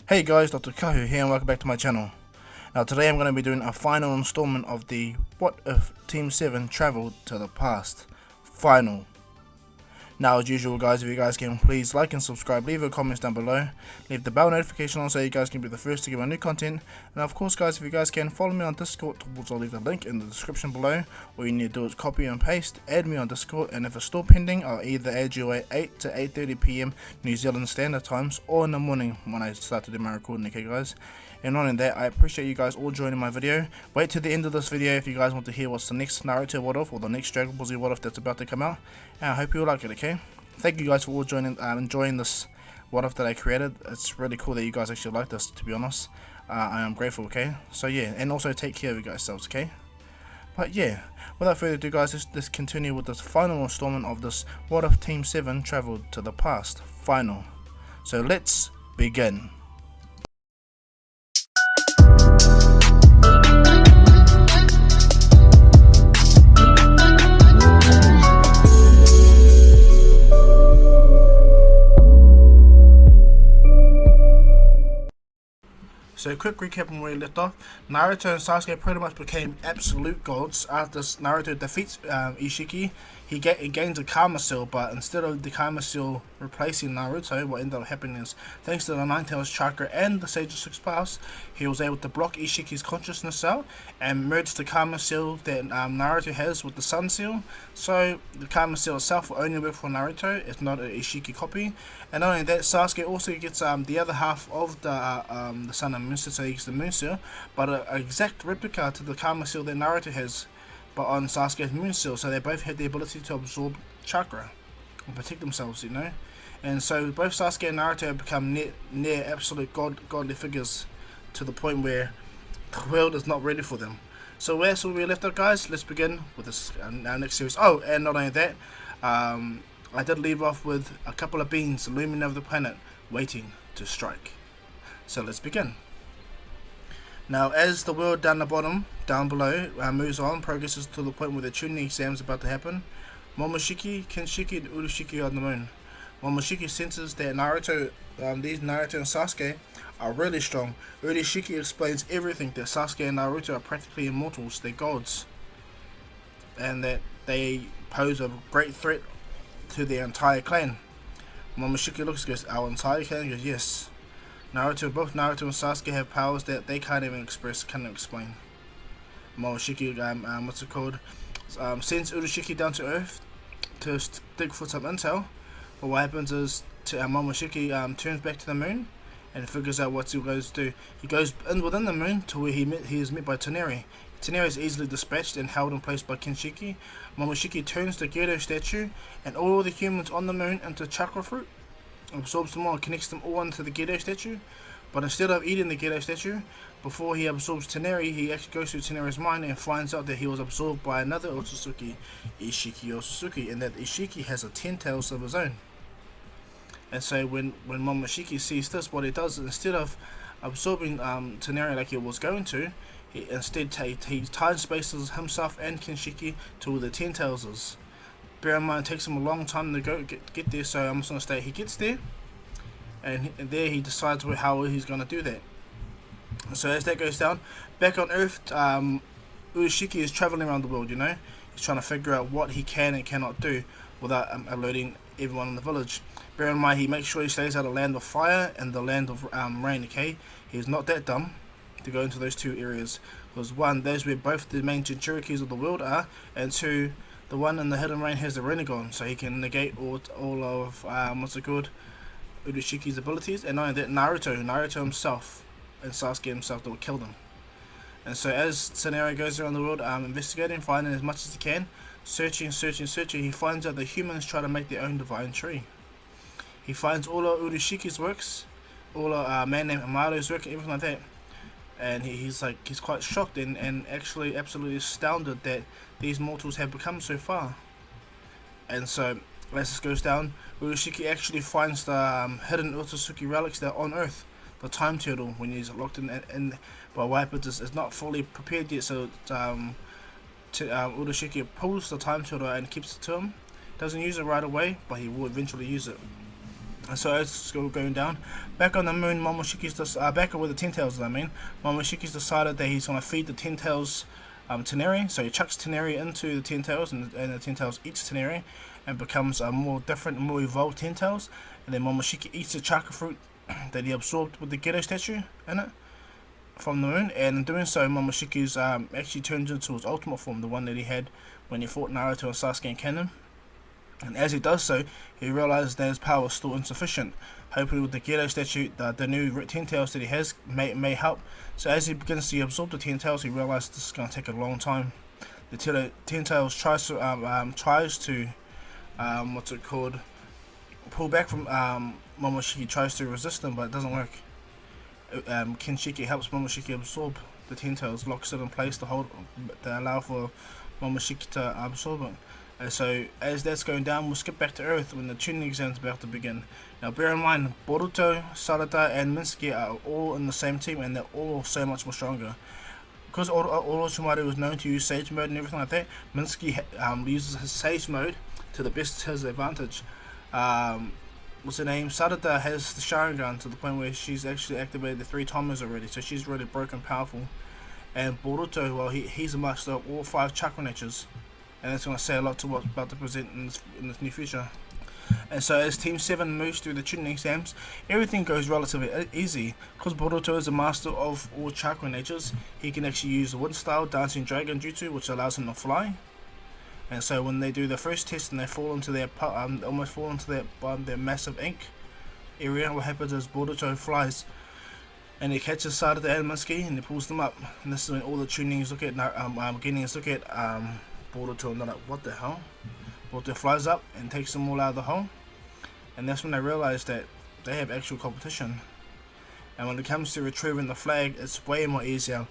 Hey guys, Dr. Kahu here and welcome back to my channel. Now today I'm going to be doing a final installment of the What If Team 7 Traveled to the Past Final. Now as usual guys, if you guys can please like and subscribe, leave your comments down below, leave the bell notification on so you guys can be the first to get my new content, and of course guys, if you guys can follow me on Discord, I'll leave the link in the description below. All you need to do is copy and paste, add me on Discord, and if it's still pending, I'll either add you at 8 to 8:30 PM New Zealand Standard Times or in the morning when I start to do my recording, okay guys? And not only that, I appreciate you guys all joining my video. Wait till the end of this video if you guys want to hear what's the next Naruto What If or the next Dragon Ball Z What If that's about to come out. And I hope you all like it, okay? Thank you guys for all joining, enjoying this What If that I created. It's really cool that you guys actually like this, to be honest. I am grateful, okay? So yeah, and also take care of you guys selves, okay? But yeah, without further ado guys, let's continue with this final installment of this What If Team 7 Traveled to the Past Final. So let's begin. So quick recap on where we left off. Naruto and Sasuke pretty much became absolute gods after Naruto defeats Ishiki. He gains a Karma Seal, but instead of the Karma Seal replacing Naruto, what ended up happening is, thanks to the Nine Tails Chakra and the Sage of Six Paths, he was able to block Ishiki's consciousness out and merge the Karma Seal that Naruto has with the Sun Seal. So the Karma Seal itself will only work for Naruto, it's not an Ishiki copy. And not only that, Sasuke also gets the other half of the Sun and Moon Seal, so he gets the Moon Seal, but an exact replica to the Karma Seal that Naruto has, but on Sasuke's Moon Seal, so they both had the ability to absorb chakra and protect themselves, you know. And so both Sasuke and Naruto have become near absolute godly figures to the point where the world is not ready for them. So where we left off guys, let's begin with this our next series. Oh, and not only that, I did leave off with a couple of beings looming over the planet waiting to strike. So let's begin. Now, as the world down below, moves on, progresses to the point where the tuning exam is about to happen, Momoshiki, Kinshiki, and Urashiki are on the moon. Momoshiki senses that these Naruto and Sasuke are really strong. Urashiki explains everything, that Sasuke and Naruto are practically immortals, they're gods, and that they pose a great threat to their entire clan. Momoshiki looks and goes, our entire clan? He goes, yes. Both Naruto and Sasuke have powers that they can't even express, can't explain. Momoshiki, sends Urashiki down to Earth to dig for some intel. But what happens is, Momoshiki turns back to the moon and figures out what he goes to do. He goes within the moon to where he is met by Toneri. Toneri is easily dispatched and held in place by Kinshiki. Momoshiki turns the Gedo statue and all the humans on the moon into chakra fruit, absorbs them all and connects them all into the Gedo statue. But instead of eating the Gedo statue, before he absorbs Toneri, he actually goes through Teneri's mind and finds out that he was absorbed by another Otsutsuki, Ishiki Otsutsuki, and that Ishiki has a 10 tails of his own. And so when Momoshiki sees this, what he does is, instead of absorbing Toneri like he was going to, he time spaces himself and Kinshiki to where the 10 tails is. Bear in mind, it takes him a long time to get there, so I'm just going to say he gets there, and there he decides how he's going to do that. So as that goes down, back on Earth, Urashiki is traveling around the world, you know. He's trying to figure out what he can and cannot do without alerting everyone in the village. Bear in mind, he makes sure he stays out of land of fire and the land of rain, okay? He's not that dumb to go into those two areas, because one, those where both the main Jinchurikis of the world are, and two, the one in the Hidden Rain has the Renegon, so he can negate all of Urashiki's abilities, and not only that, Naruto himself and Sasuke himself, that will kill them. And so as Toneri goes around the world investigating, finding as much as he can, searching, he finds out that humans try to make their own divine tree. He finds all of Urashiki's works, all of a man named Amado's work, and everything like that. And he's quite shocked and actually absolutely astounded that these mortals have become so far. And so as this goes down, Urashiki actually finds the hidden Otsutsuki relics that are on Earth. The time turtle, when he's locked in but what happens is it's not fully prepared yet, so Urashiki pulls the time turtle and keeps it to him. Doesn't use it right away, but he will eventually use it. And so as it's still going down, back on the moon, back with the Ten Tails. Momoshiki's decided that he's gonna feed the Ten Tails Teneri. So he chucks Teneri into the Ten Tails, and the Ten Tails eats Teneri, and becomes a more different, more evolved Ten Tails. And then Momoshiki eats the chakra fruit that he absorbed with the Gedo statue in it from the moon, and in doing so, Momoshiki's actually turns into his ultimate form, the one that he had when he fought Naruto and Sasuke in canon. And as he does so, he realizes that his power is still insufficient. Hopefully with the Gedo statue, the new Ten Tails that he has may help. So as he begins to absorb the Ten Tails, he realizes this is going to take a long time. The Ten Tails tries to pull back from Momoshiki, tries to resist him, but it doesn't work. Kinshiki helps Momoshiki absorb the Ten Tails, locks it in place to allow for Momoshiki to absorb it. And so as that's going down, we'll skip back to Earth when the tuning exam is about to begin. Now bear in mind, Boruto, Sarada and Mitsuki are all in the same team, and they're all so much more stronger. Because Orochimaru was known to use Sage Mode and everything like that, Mitsuki uses his Sage Mode to the best of his advantage. What's her name? Sarada has the Sharingan to the point where she's actually activated the 3 timers already, so she's really broken powerful. And Boruto, well, he's a master of all 5 chakra natures, and that's going to say a lot to what's about to present in this new future. And so as Team 7 moves through the tuning exams, everything goes relatively easy. Because Boruto is a master of all chakra natures, he can actually use the wind style Dancing Dragon Jutsu, which allows him to fly. And so when they do the first test and they fall into almost fall into their massive ink area, what happens is Boruto flies and he catches Sarada and Mitsuki and he pulls them up. And this is when all the tunings look at Boruto and they're like, what the hell? Boruto flies up and takes them all out of the hole, and that's when they realize that they have actual competition. And when it comes to retrieving the flag, it's way more easier.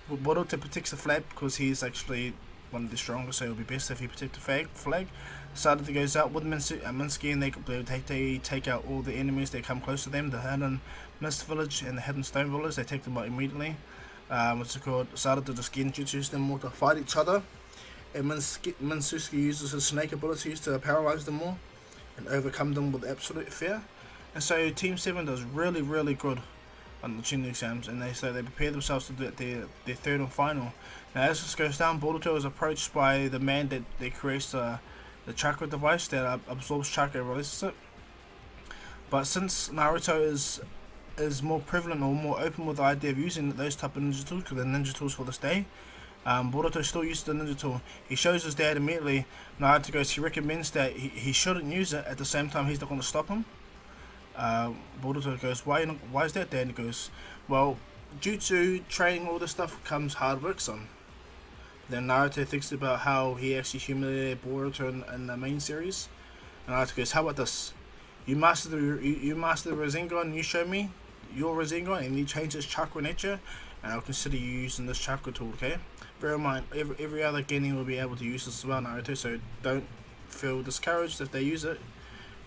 Boruto protects the flag because he's actually one of the strongest, so it would be best if he protects the flag. Sarada goes out with Mitsuki and they take out all the enemies that come close to them, the Hidden Mist Village and the Hidden Stone Village. They take them out immediately. Sarada just genjutsus them all to fight each other. And Mitsuki uses his snake abilities to paralyze them all and overcome them with absolute fear. And so Team 7 does really, really good on the tuning exams, and they prepare themselves to do their third and final. Now as this goes down, Boruto is approached by the man that creates the chakra device that absorbs chakra and releases it. But since Naruto is more prevalent or more open with the idea of using those type of ninja tools, because they're ninja tools for this day, Boruto still uses the ninja tool. He shows his dad immediately. Naruto goes, he recommends that he shouldn't use it. At the same time, he's not going to stop him. Boruto goes, why is that, Dad? And he goes, well, jutsu, training, all this stuff comes hard work, son. Then Naruto thinks about how he actually humiliated Boruto in the main series. And Naruto goes, how about this? You master the Rasengan, you show me your Rasengan, and you change its chakra nature, and I'll consider you using this chakra tool, okay? Bear in mind, every other genin will be able to use this as well, Naruto, so don't feel discouraged if they use it.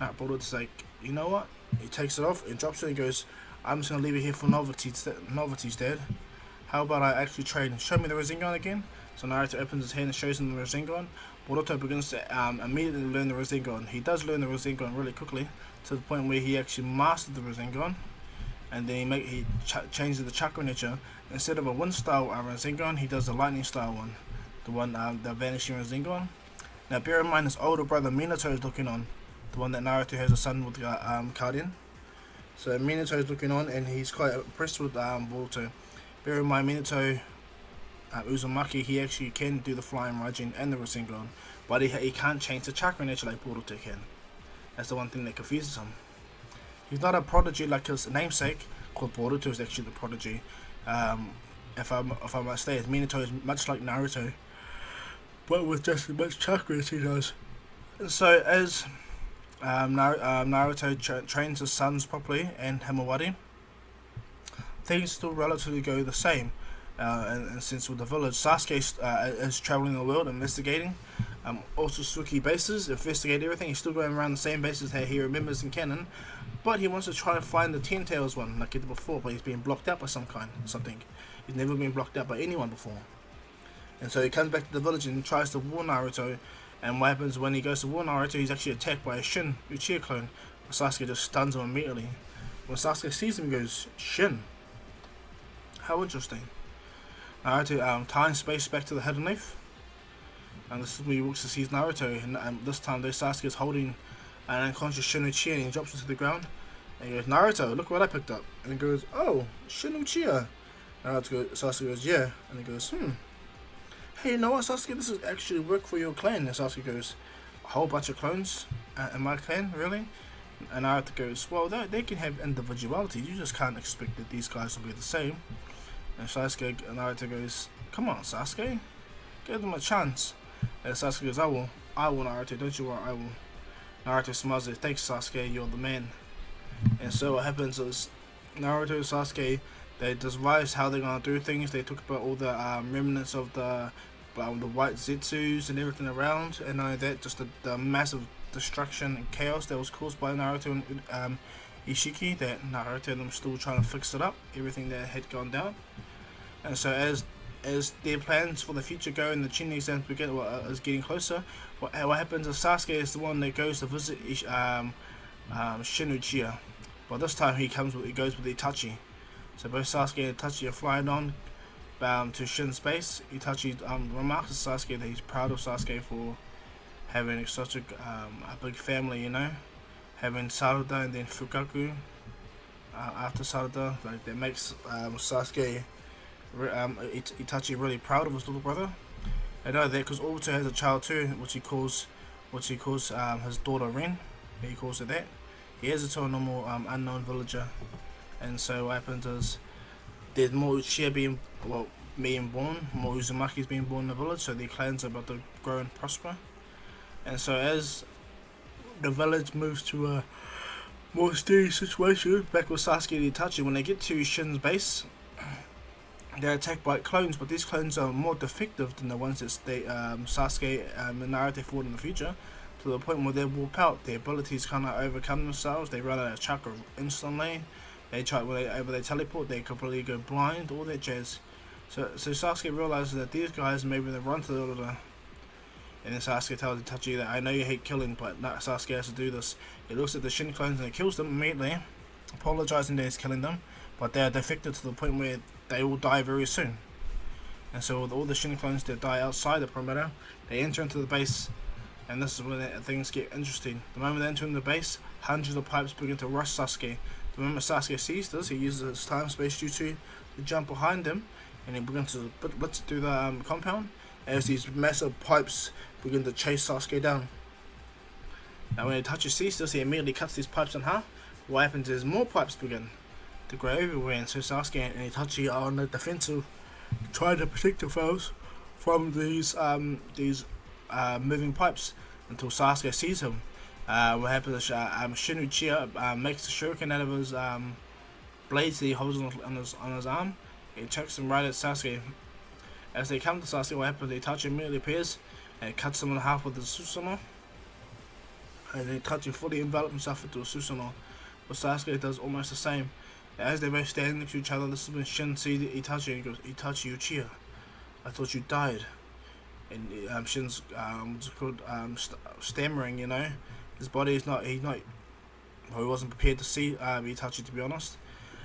Boruto's like, you know what? He takes it off and drops it and goes, I'm just going to leave it here for novelties, Dad. How about I actually train? Show me the Rasengan again. So Naruto opens his hand and shows him the Rasengan. Boruto begins to immediately learn the Rasengan. He does learn the Rasengan really quickly, to the point where he actually mastered the Rasengan. And then he changes the chakra nature. Instead of a wind style Rasengan, he does the lightning style one, the vanishing Rasengan. Now bear in mind his older brother Minato is looking on, the one that Naruto has a son with Karin. So Minato is looking on and he's quite impressed with Boruto. Bear in mind Minato Uzumaki, he actually can do the flying Raijin and the Rasengan, but he can't change the chakra nature like Boruto can. That's the one thing that confuses him. He's not a prodigy like his namesake, called Boruto is actually the prodigy. If I must say, Minato is much like Naruto, but with just as much chakra as he does. And so as Naruto trains his sons properly and Himawari, things still relatively go the same. And since with the village, Sasuke is traveling the world, investigating. Also Suki bases, investigate everything. He's still going around the same bases that he remembers in canon, but he wants to try to find the Ten Tails one like he did before, but he's being blocked out by something. He's never been blocked out by anyone before. And so he comes back to the village and tries to warn Naruto. And what happens when he goes to warn Naruto, he's actually attacked by a Shin Uchiha clone. Sasuke just stuns him immediately. When Sasuke sees him, he goes, Shin. How interesting. Naruto time space back to the hidden knife. And this is where he looks to see Naruto, and this time though Sasuke is holding an unconscious Shin Uchiha, and he drops into the ground. And he goes, Naruto, look what I picked up. And he goes, oh, Shin Uchiha. Sasuke goes, yeah. And he goes, hey, you know what, Sasuke, this is actually work for your clan. And Sasuke goes, a whole bunch of clones in my clan, really? And Naruto goes, well, they can have individuality. You just can't expect that these guys will be the same. And Naruto goes, come on, Sasuke, give them a chance. And Sasuke goes, I will, Naruto, don't you worry, I will. Naruto smiles and says, thanks, Sasuke, you're the man. And so what happens is, Naruto and Sasuke, they devise how they're gonna do things. They talk about all the remnants of the white Zetsus and everything around, and that just the massive destruction and chaos that was caused by Naruto and Ishiki. That Naruto and them still trying to fix it up, everything that had gone down. And so as their plans for the future go and the Chunin exams is getting closer, what happens is Sasuke is the one that goes to visit Shin Uchiha, but this time he goes with Itachi. So both Sasuke and Itachi are flying on to Shin's base. Itachi remarks to Sasuke that he's proud of Sasuke for having such a big family, you know, having Sarada and then Fukaku after Sarada. Like, that makes Sasuke, Itachi really proud of his little brother. I know that because Obito has a child too, which he calls his daughter Rin. He calls her that. He has it to a normal unknown villager. And so what happens is there's more Uchiha being born, more Uzumaki's being born in the village, so their clans are about to grow and prosper. And so as the village moves to a more steady situation, back with Sasuke and Itachi, when they get to Shin's base, they're attacked by clones, but these clones are more defective than the ones that Sasuke and Naruto fought in the future, to the point where they warp out. Their abilities kind of overcome themselves. They run out of chakra instantly. They teleport, they completely go blind, all that jazz. So Sasuke realizes that these guys maybe they run to the order. And then Sasuke tells Itachi that I know you hate killing, but Sasuke has to do this. He looks at the Shin clones and he kills them immediately, apologizing that he's killing them, but they are defected to the point where they will die very soon. And so with all the Shin clones that die outside the perimeter, they enter into the base, and this is when things get interesting. The moment they enter into the base, hundreds of pipes begin to rush Sasuke. The moment Sasuke sees this, he uses his time-space jutsu to jump behind him, and he begins to blitz through the compound as these massive pipes begin to chase Sasuke down. Now when Itachi sees this, he immediately cuts these pipes in half. What happens is more pipes begin to grow everywhere, and so Sasuke and Itachi are on the defensive, trying to protect themselves from these moving pipes until Sasuke sees him. What happens is Shin Uchiha makes a shuriken out of his blades that he holds on his arm. He chucks them right at Sasuke. As they come to Sasuke, what happens? Itachi immediately appears and cuts them in half with his Susanoo. And then Itachi fully envelops himself into a Susanoo. But Sasuke does almost the same. As they both stand next to each other, this is when Shin sees Itachi and he goes, Itachi Uchiha, I thought you died. And Shin's stammering, you know. His body is he wasn't prepared to see Itachi, to be honest.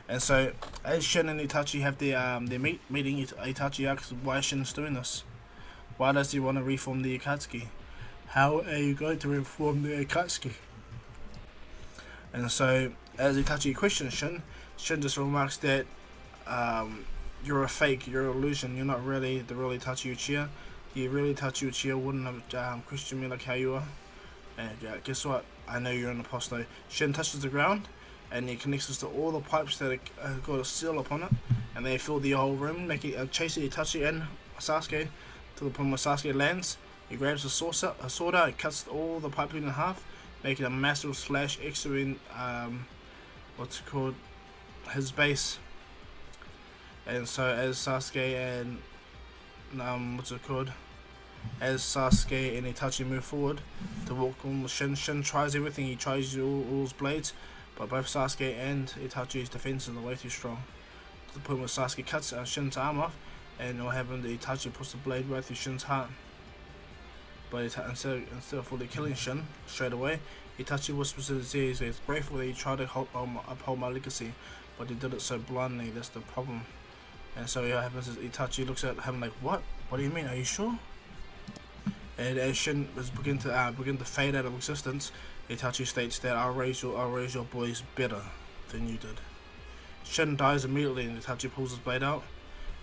And so as Shin and Itachi have their meeting, Itachi asks why Shin's doing this. Why does he want to reform the Akatsuki? How are you going to reform the Akatsuki? And so as Itachi questions Shin just remarks that you're a fake, you're an illusion, you're not really the real Itachi Uchiha. The real Itachi Uchiha wouldn't have questioned me like how you are. And guess what? I know you're an imposter. Shin touches the ground, and he connects us to all the pipes that have got a seal upon it, and they fill the whole room, chasing Itachi and Sasuke to the point where Sasuke lands. He grabs a sword out, and cuts all the piping in half, making a massive slash exiting his base. And so as Sasuke and as Sasuke and Itachi move forward to walk on, Shin tries everything. He tries all his blades, but both Sasuke and Itachi's defenses are way too strong. To the point where Sasuke cuts Shin's arm off, and what happens? Itachi puts the blade right through Shin's heart. But instead of fully killing Shin straight away, Itachi whispers to his ears, he's grateful that he tried to uphold my legacy, but he did it so blindly. That's the problem. And so what happens is Itachi looks at him like, what? What do you mean? Are you sure? And as Shin is begin to fade out of existence, Itachi states that I'll raise your boys better than you did. Shin dies immediately, and Itachi pulls his blade out.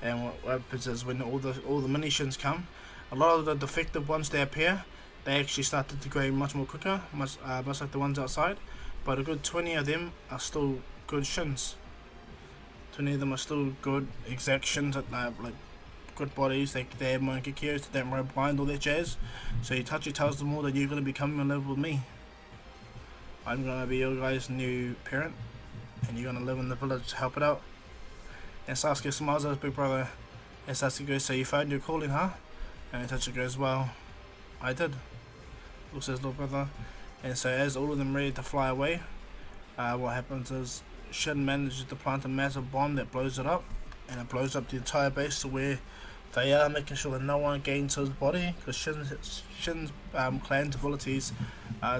And what happens is when all the mini Shins come, a lot of the defective ones they appear, they actually start to degrade much more quicker, much like the ones outside. But a good 20 of them are still good Shins. 20 of them are still good exact Shins, like good bodies. They have Mangekyous, they don't run blind, all that jazz. So Itachi tells them all that you're going to be coming in level with me. I'm going to be your guys' new parent, and you're going to live in the village to help it out. And Sasuke smiles at his big brother, and Sasuke goes, so you found your calling, huh? And Itachi goes, well, I did. Looks at his little brother. And so as all of them ready to fly away, what happens is Shin manages to plant a massive bomb that blows it up, and it blows up the entire base to where they are, making sure that no one gains his body, because Shin's clan's abilities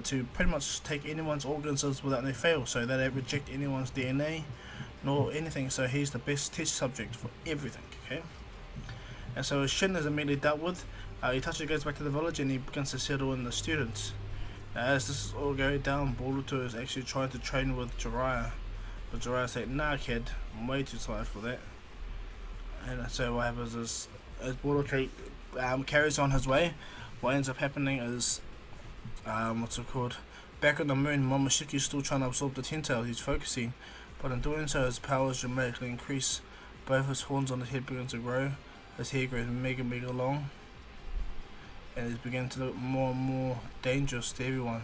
to pretty much take anyone's organs without they fail, so they don't reject anyone's DNA nor anything. So he's the best test subject for everything. Okay. And so as Shin is immediately dealt with, Itachi goes back to the village and he begins to settle in the students. Now, as this is all going down, Boruto is actually trying to train with Jiraiya, but Jiraiya said, nah kid, I'm way too tired for that. And so what happens is, as Boruto carries on his way, what ends up happening is, back on the moon, Momoshiki is still trying to absorb the Ten Tails. He's focusing, but in doing so his powers dramatically increase. Both his horns on his head begin to grow, his hair grows mega long, and he's beginning to look more and more dangerous to everyone.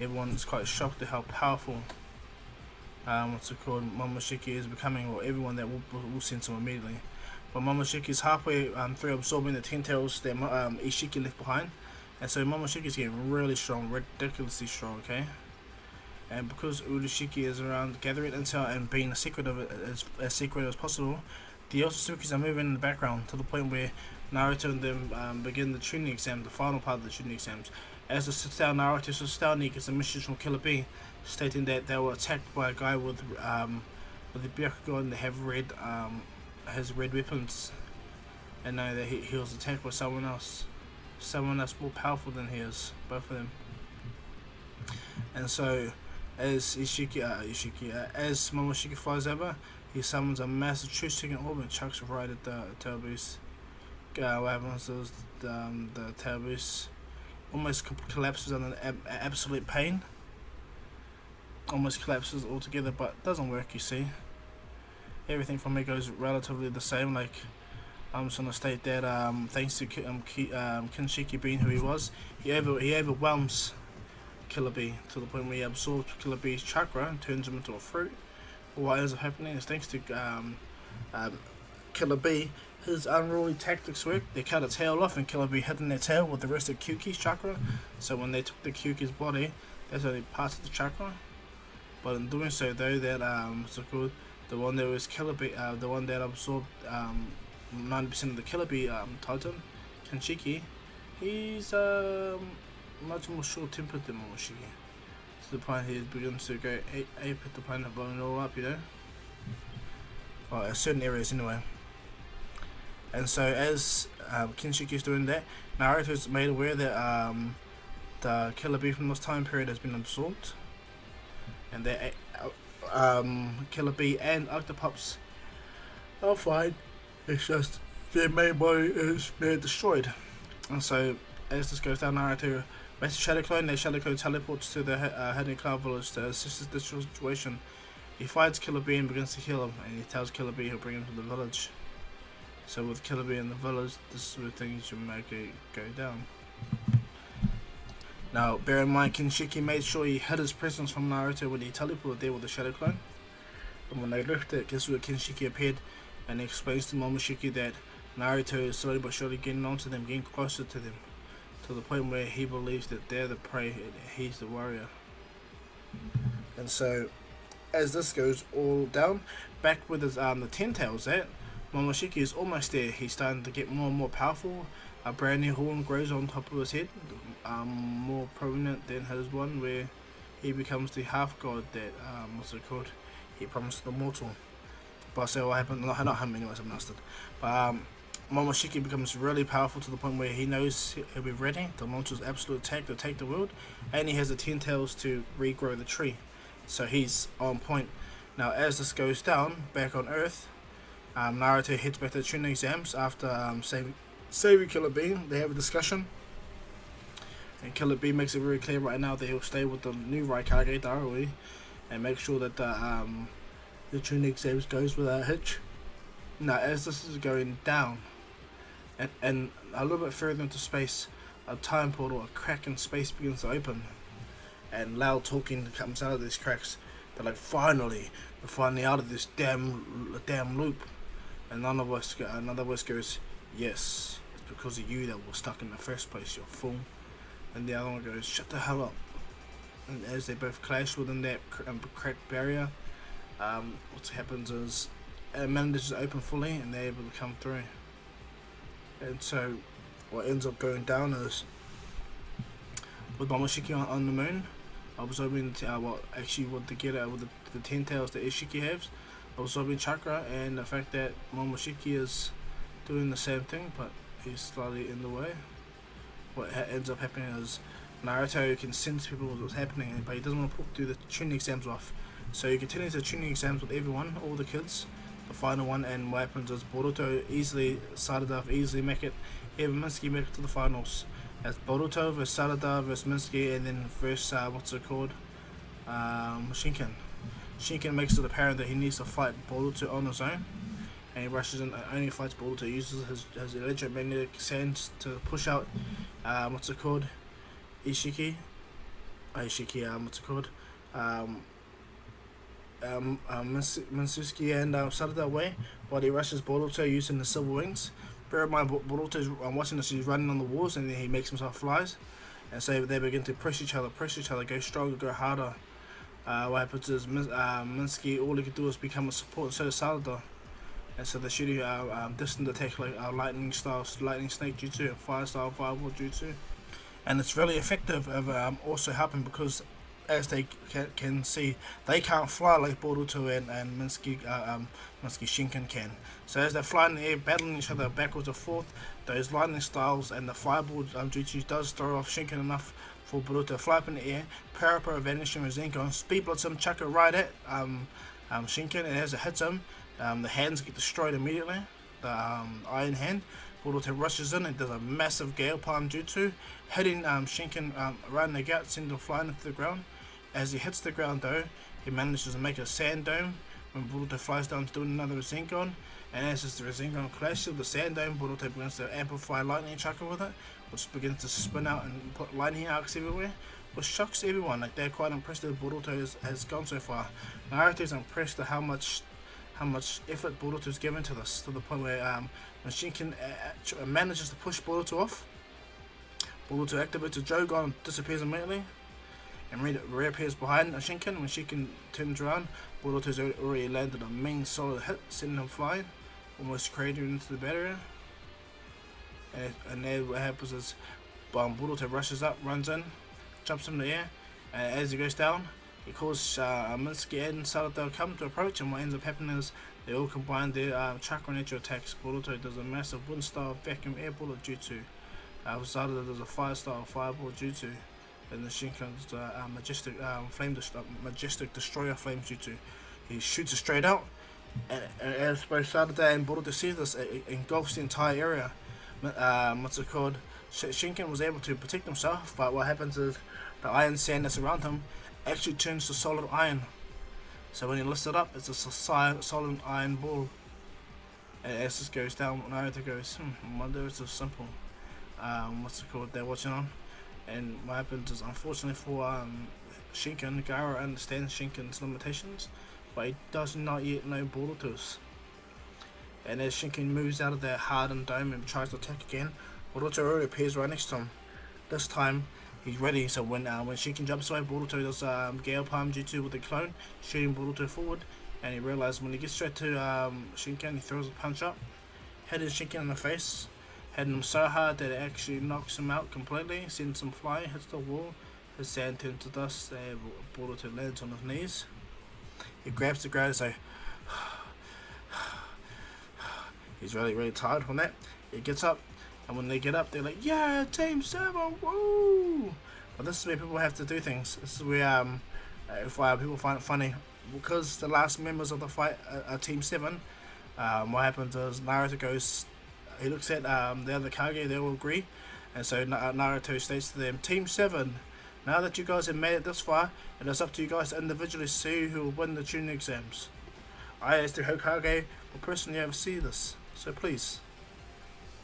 Everyone is quite shocked at how powerful Momoshiki is becoming, or everyone that will sense him immediately. But Momoshiki is halfway through absorbing the Ten Tails that Ishiki left behind, and so Momoshiki is getting really strong, ridiculously strong, okay? And because Urashiki is around gathering intel and being as secret as possible, the Otsutsuki's are moving in the background to the point where Naruto and them begin the Chunin exam, the final part of the Chunin exams. As the sits down, Naruto sits down, he gets a message from Killer B stating that they were attacked by a guy with the Byakugan that have has red weapons, and know that he was attacked by someone else more powerful than he is, both of them. And so as as Momoshiki flies over, he summons a massive truth-seeking orb and chucks it right at the tail beast. What happens is the tail beast almost collapses under absolute pain. Almost collapses altogether, but doesn't work, you see. Everything from it goes relatively the same. Like, I'm just gonna state that thanks to Kinshiki being who he was, he overwhelms Killer B to the point where he absorbs Killer B's chakra and turns him into a fruit. What ends up happening is, thanks to Killer B, his unruly tactics work. They cut a tail off, and Killer B hidden their tail with the rest of Kyuki's chakra. So when they took the Kyuki's body, that's only parts of the chakra. But in doing so, though, that the one that was Killer B, the one that absorbed 90% of the Killer B Titan, Kinshiki, he's much more short-tempered than Momoshiki. To the point he begins to go ape at the point of blowing it all up, you know? Or certain areas anyway. And so as Kinshiki is doing that, Naruto is made aware that the Killer Bee from this time period has been absorbed, and that Killer Bee and Octopups are fine. It's just their main body is being destroyed. And so as this goes down, Naruto makes a Shadow Clone. Their Shadow Clone teleports to the Hidden Cloud Village to assist this situation. He finds Killer Bee and begins to heal him, and he tells Killer Bee he'll bring him to the village. So with Killer Bee in the village, this is where things should make it go down. Now, bear in mind, Kinshiki made sure he hid his presence from Naruto when he teleported there with the Shadow Clone. And when they left it, guess where Kinshiki appeared, and he explains to Momoshiki that Naruto is slowly but surely getting onto them, getting closer to them, to the point where he believes that they're the prey and he's the warrior. And so, as this goes all down, back with his the Ten Tails at, Momoshiki is almost there. He's starting to get more and more powerful. a brand new horn grows on top of his head, more prominent than his one, where he becomes the half god that what's it called? He promised the mortal. But so what happened? Not him anyway. Someone else did. But Momoshiki becomes really powerful to the point where he knows he'll be ready to launch his absolute attack to take the world, and he has the 10 tails to regrow the tree. So he's on point. Now, as this goes down back on Earth, Naruto heads back to the training exams after saving Killer Bean. They have a discussion, and Killer Bean makes it very clear right now that he'll stay with the new Raikage Darui and make sure that the training exams goes without a hitch. Now, as this is going down, and a little bit further into space, a time portal, a crack in space begins to open, and loud talking comes out of these cracks. They're like, finally, we're finally out of this damn loop. And another voice goes, yes, it's because of you that we're stuck in the first place, you fool. And the other one goes, shut the hell up. And as they both clash within that cracked barrier, what happens is it manages to open fully, and they're able to come through. And so what ends up going down is with Momoshiki on the moon, absorbing what they get out with the 10 tails that Ishiki has, absorbing chakra, and the fact that Momoshiki is doing the same thing, but he's slightly in the way. What ends up happening is Naruto can sense people what's happening, but he doesn't want to do the tuning exams off. So he continues the tuning exams with everyone, all the kids, the final one, and what happens is Boruto easily make it, even Minsky make it to the finals. As Boruto versus Sarada versus Minsky, and then versus Shinken. Shinken makes it apparent that he needs to fight Boruto on his own, and he rushes in and only fights Boruto. He uses his electromagnetic sands to push out Ishiki, Minsuski and Sarada away, while he rushes Boruto using the silver wings. Bear in mind, Boruto's watching this, he's running on the walls, and then he makes himself flies, and so they begin to press each other, go stronger, go harder. What happens is Minsky, all he can do is become a support instead of Sarada, and so they're shooting distant attack like lightning snake jutsu and fire style fireball jutsu, and it's really effective of also helping because, as they can see, they can't fly like Boruto and Minsky Shinken can. So as they're flying in the air, battling each other backwards and forth, those lightning styles and the fireball jutsu does throw off Shinken enough for Boruto to fly up in the air, power up a vanishing Rasengan, speed blitz him, chuck it right at Shinken, and as it hits him, the hands get destroyed immediately, the iron hand. Boruto rushes in and does a massive gale palm jutsu, hitting Shinken right in the gut, sending him flying into the ground. As he hits the ground though, he manages to make a sand dome when Boruto flies down to do another Rasengan, and as the Rasengan clashes with the sand dome, Boruto begins to amplify lightning chakra with it, which begins to spin out and put lightning arcs everywhere, which shocks everyone. Like, they're quite impressed that Boruto has gone so far. Naruto's impressed at how much effort Boruto's given to this, to the point where when Shinken manages to push Boruto off, Boruto activates a Jogon and disappears immediately, and reappears behind Shinken. When Shinken turns around, Boruto's already landed a main solid hit, sending him flying, almost cratering into the barrier. And then what happens is Boruto rushes up, runs in, jumps in the air, and as he goes down, he calls Minsky and Sarada come to approach, and what ends up happening is they all combine their chakra nature attacks. Boruto does a massive wind style vacuum air bullet jutsu. Sarada does a fire style fireball jutsu. And the Shinken does a majestic destroyer flame jutsu. He shoots it straight out, and as both Sarada and Boruto see this, it engulfs the entire area. Shinken was able to protect himself, but what happens is the iron sand that's around him actually turns to solid iron. So when he lifts it up, it's a solid iron ball. And as this goes down, Naruto goes, I wonder it's so simple. They're watching on. And what happens is, unfortunately for Shinken, Gaara understands Shinken's limitations, but he does not yet know Boruto's. And as Shinken moves out of that hardened dome and tries to attack again, Boruto already appears right next to him. This time, he's ready, so when Shinken jumps away, Boruto does Gale Palm Jutsu with the clone, shooting Boruto forward, and he realizes when he gets straight to Shinken, he throws a punch up, hitting Shinken in the face, hitting him so hard that it actually knocks him out completely, sends him flying, hits the wall. His sand turns to dust. Boruto lands on his knees. He grabs the ground and says, he's really tired from that. He gets up, and when they get up, they're like, "Yeah, Team 7, woo!" But this is where people have to do things. This is where if people find it funny, because the last members of the fight are Team 7. What happens is Naruto goes, he looks at the other Kage, they all agree, and so Naruto states to them, "Team 7, now that you guys have made it this far, it is up to you guys to individually see who will win the Chunin exams. I, as the Hokage, will personally oversee this, so please,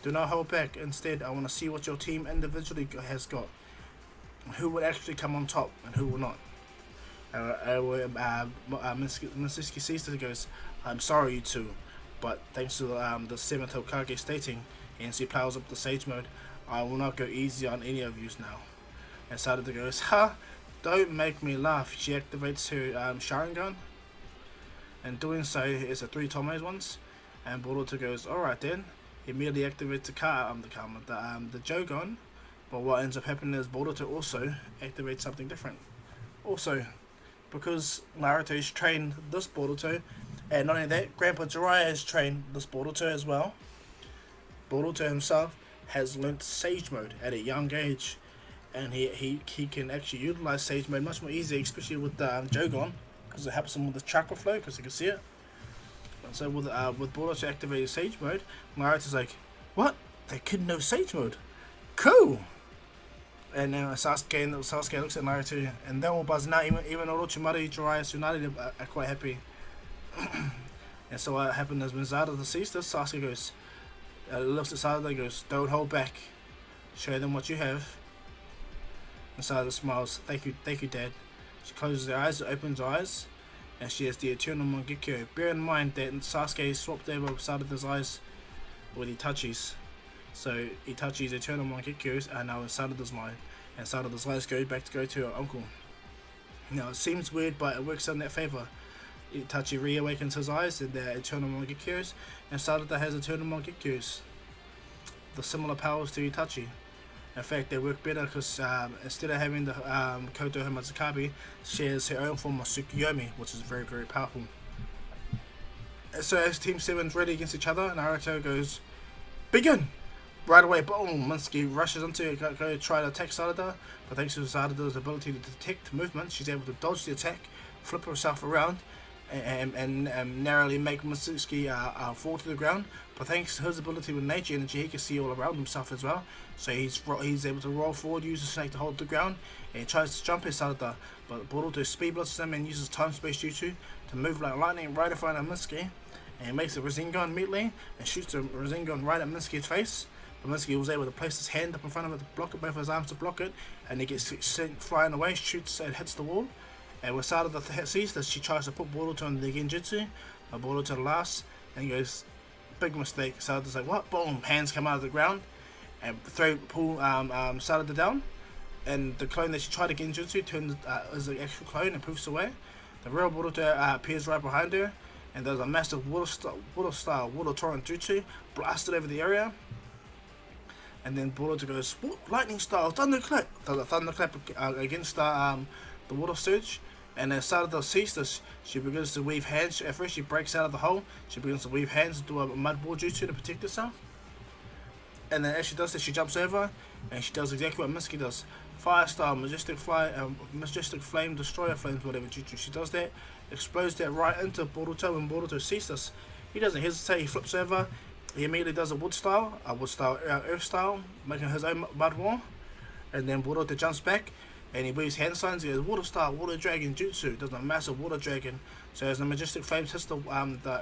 do not hold back. Instead, I want to see what your team individually has got, who will actually come on top and who will not." Mitsuki sees this and goes, "I'm sorry, you two, but thanks to the 7th Hokage stating, and she powers up the Sage Mode, I will not go easy on any of yous now." And Sarada goes, "Ha! Don't make me laugh." She activates her Sharingan, and doing so is a 3 Tomes once. And Boruto goes, "Alright then." He immediately activates the Jogon, but what ends up happening is Boruto also activates something different. Also, because Naruto's trained this Boruto, and not only that, Grandpa Jiraiya has trained this Boruto as well. Boruto himself has learnt Sage Mode at a young age, and he can actually utilize Sage Mode much more easily, especially with the Jogon, because it helps him with the chakra flow, because you can see it. And so with Boruto activating Sage Mode, Naruto's like, "What? They couldn't know Sage Mode? Cool!" And then Sasuke looks at Naruto, and they're all buzzing out. Even Orochimaru, Jiraiya, Tsunade are quite happy. And so what happened is when Sarada sees this, Sasuke goes, looks at Sarada and goes, "Don't hold back. Show them what you have." And Sarada smiles. Thank you, Dad." She closes her eyes, opens her eyes, and she has the Eternal Mangekyo. Bear in mind that Sasuke swapped over Sarada's eyes with Itachi's. So Itachi's Eternal Mangekyos are now in Sarada's mind, and Sarada's eyes go to her uncle. Now it seems weird, but it works in their favour. Itachi reawakens his eyes in their Eternal Mangekyos, and Sarada has Eternal Mangekyos, the similar powers to Itachi. In fact, they work better because instead of having the Koto Himazakabe, she has her own form of Tsukuyomi, which is very, very powerful. And so as Team 7's ready against each other, Naruto goes, "Begin!" Right away, boom, Mitsuki rushes into it, go try to attack Sarada, but thanks to Sarada's ability to detect movement, she's able to dodge the attack, flip herself around, and narrowly make Mitsuki fall to the ground. But thanks to his ability with nature energy, he can see all around himself as well. So he's able to roll forward, use the snake to hold the ground, and he tries to jump at Sarada. But Boruto speed blitzes him and uses time space jutsu to move like lightning right in front of Mitsuki. And he makes a Rasengan immediately and shoots a Rasengan right at Mitsuki's face. But Mitsuki was able to place his hand up in front of it to block it, both his arms to block it, and he gets sent flying away, shoots and hits the wall. And when Sarada sees this, she tries to put Boruto in the Genjutsu, but Boruto laughs and he goes, "Big mistake." Sarada's like, "What?" Boom, hands come out of the ground and pull Sarada down. And the clone that she tried to Genjutsu turns is the actual clone and poofs away. The real Boruto appears right behind her, and there's a massive water torrent jutsu blasted over the area. And then Boruto goes, "Lightning style, thunderclap!" The thunderclap against the water surge. And as Sarada sees this, she begins to weave hands. At first, she breaks out of the hole. She begins to weave hands into a mud ball jutsu to protect herself. And then as she does this, she jumps over, and she does exactly what Mitsuki does. Fire style, majestic flame, destroyer flames, whatever jutsu. She does that, explodes that right into Boruto. When Boruto sees this, he doesn't hesitate. He flips over. He immediately does a wood style, earth style, making his own mud wall. And then Boruto jumps back, and he weaves hand signs. He goes water style, water dragon jutsu. Does a massive water dragon. So as the majestic flames hits the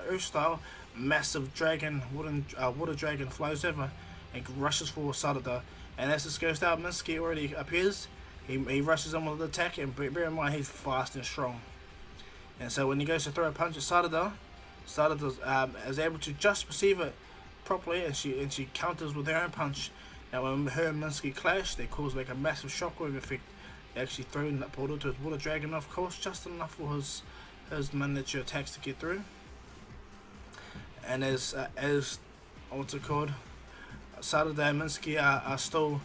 earth style, massive dragon, water dragon flies over and rushes for Sarada. And as this goes down, Mitsuki already appears. He rushes in with the attack, and bear in mind he's fast and strong. And so when he goes to throw a punch at Sarada is able to just perceive it properly, and she counters with her own punch. Now when her and Mitsuki clash, they cause like a massive shockwave effect. They actually throw Boruto's water dragon off course, just enough for his miniature attacks to get through. And as what's it called? Sarada and Minsky are still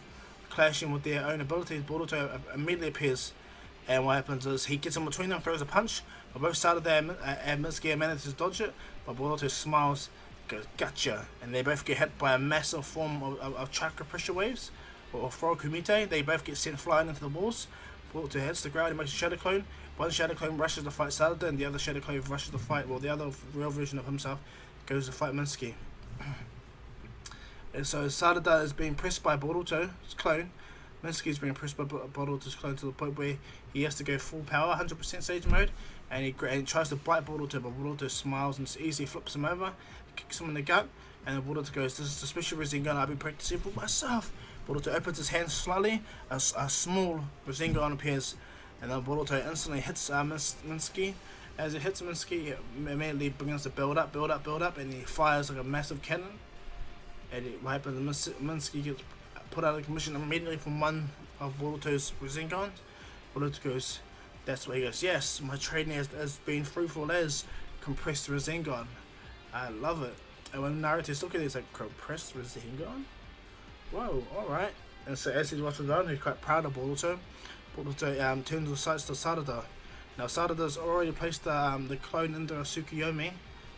clashing with their own abilities. Boruto immediately appears, and what happens is he gets in between them, throws a punch, but both Sarada and Minsky manage to dodge it, but Boruto smiles, goes, gotcha, and they both get hit by a massive form of chakra pressure waves, or Kumite. They both get sent flying into the walls. Boruto hits the ground, he makes a shadow clone. One shadow clone rushes to fight Sarada, and the other shadow clone rushes to fight, well, the other real version of himself goes to fight Minsky. And so Sarada is being pressed by Boruto's clone. Minsky is being pressed by Boruto's clone to the point where he has to go full power, 100% Sage mode, and he tries to bite Boruto, but Boruto smiles and easily flips him over, kicks him in the gut, and Boruto goes, "This is the special Rasengan I've been practicing for myself." Boruto opens his hands slightly, a small Rasengan appears, and then Boruto instantly hits Minsky. As it hits Minsky, it immediately begins to build up, and he fires like a massive cannon. And what happens, Minsky gets put out of commission immediately from one of Boruto's Rasengans. Boruto goes, that's where he goes, yes, my training has been fruitful as compressed Rasengan. I love it. And when Naruto's looking at it, he's like, compressed Rasengan? Whoa, alright. And so as he's watching around, he's quite proud of Boruto. Boruto turns his sights to Sarada. Now Sarada's already placed the clone into a Tsukuyomi,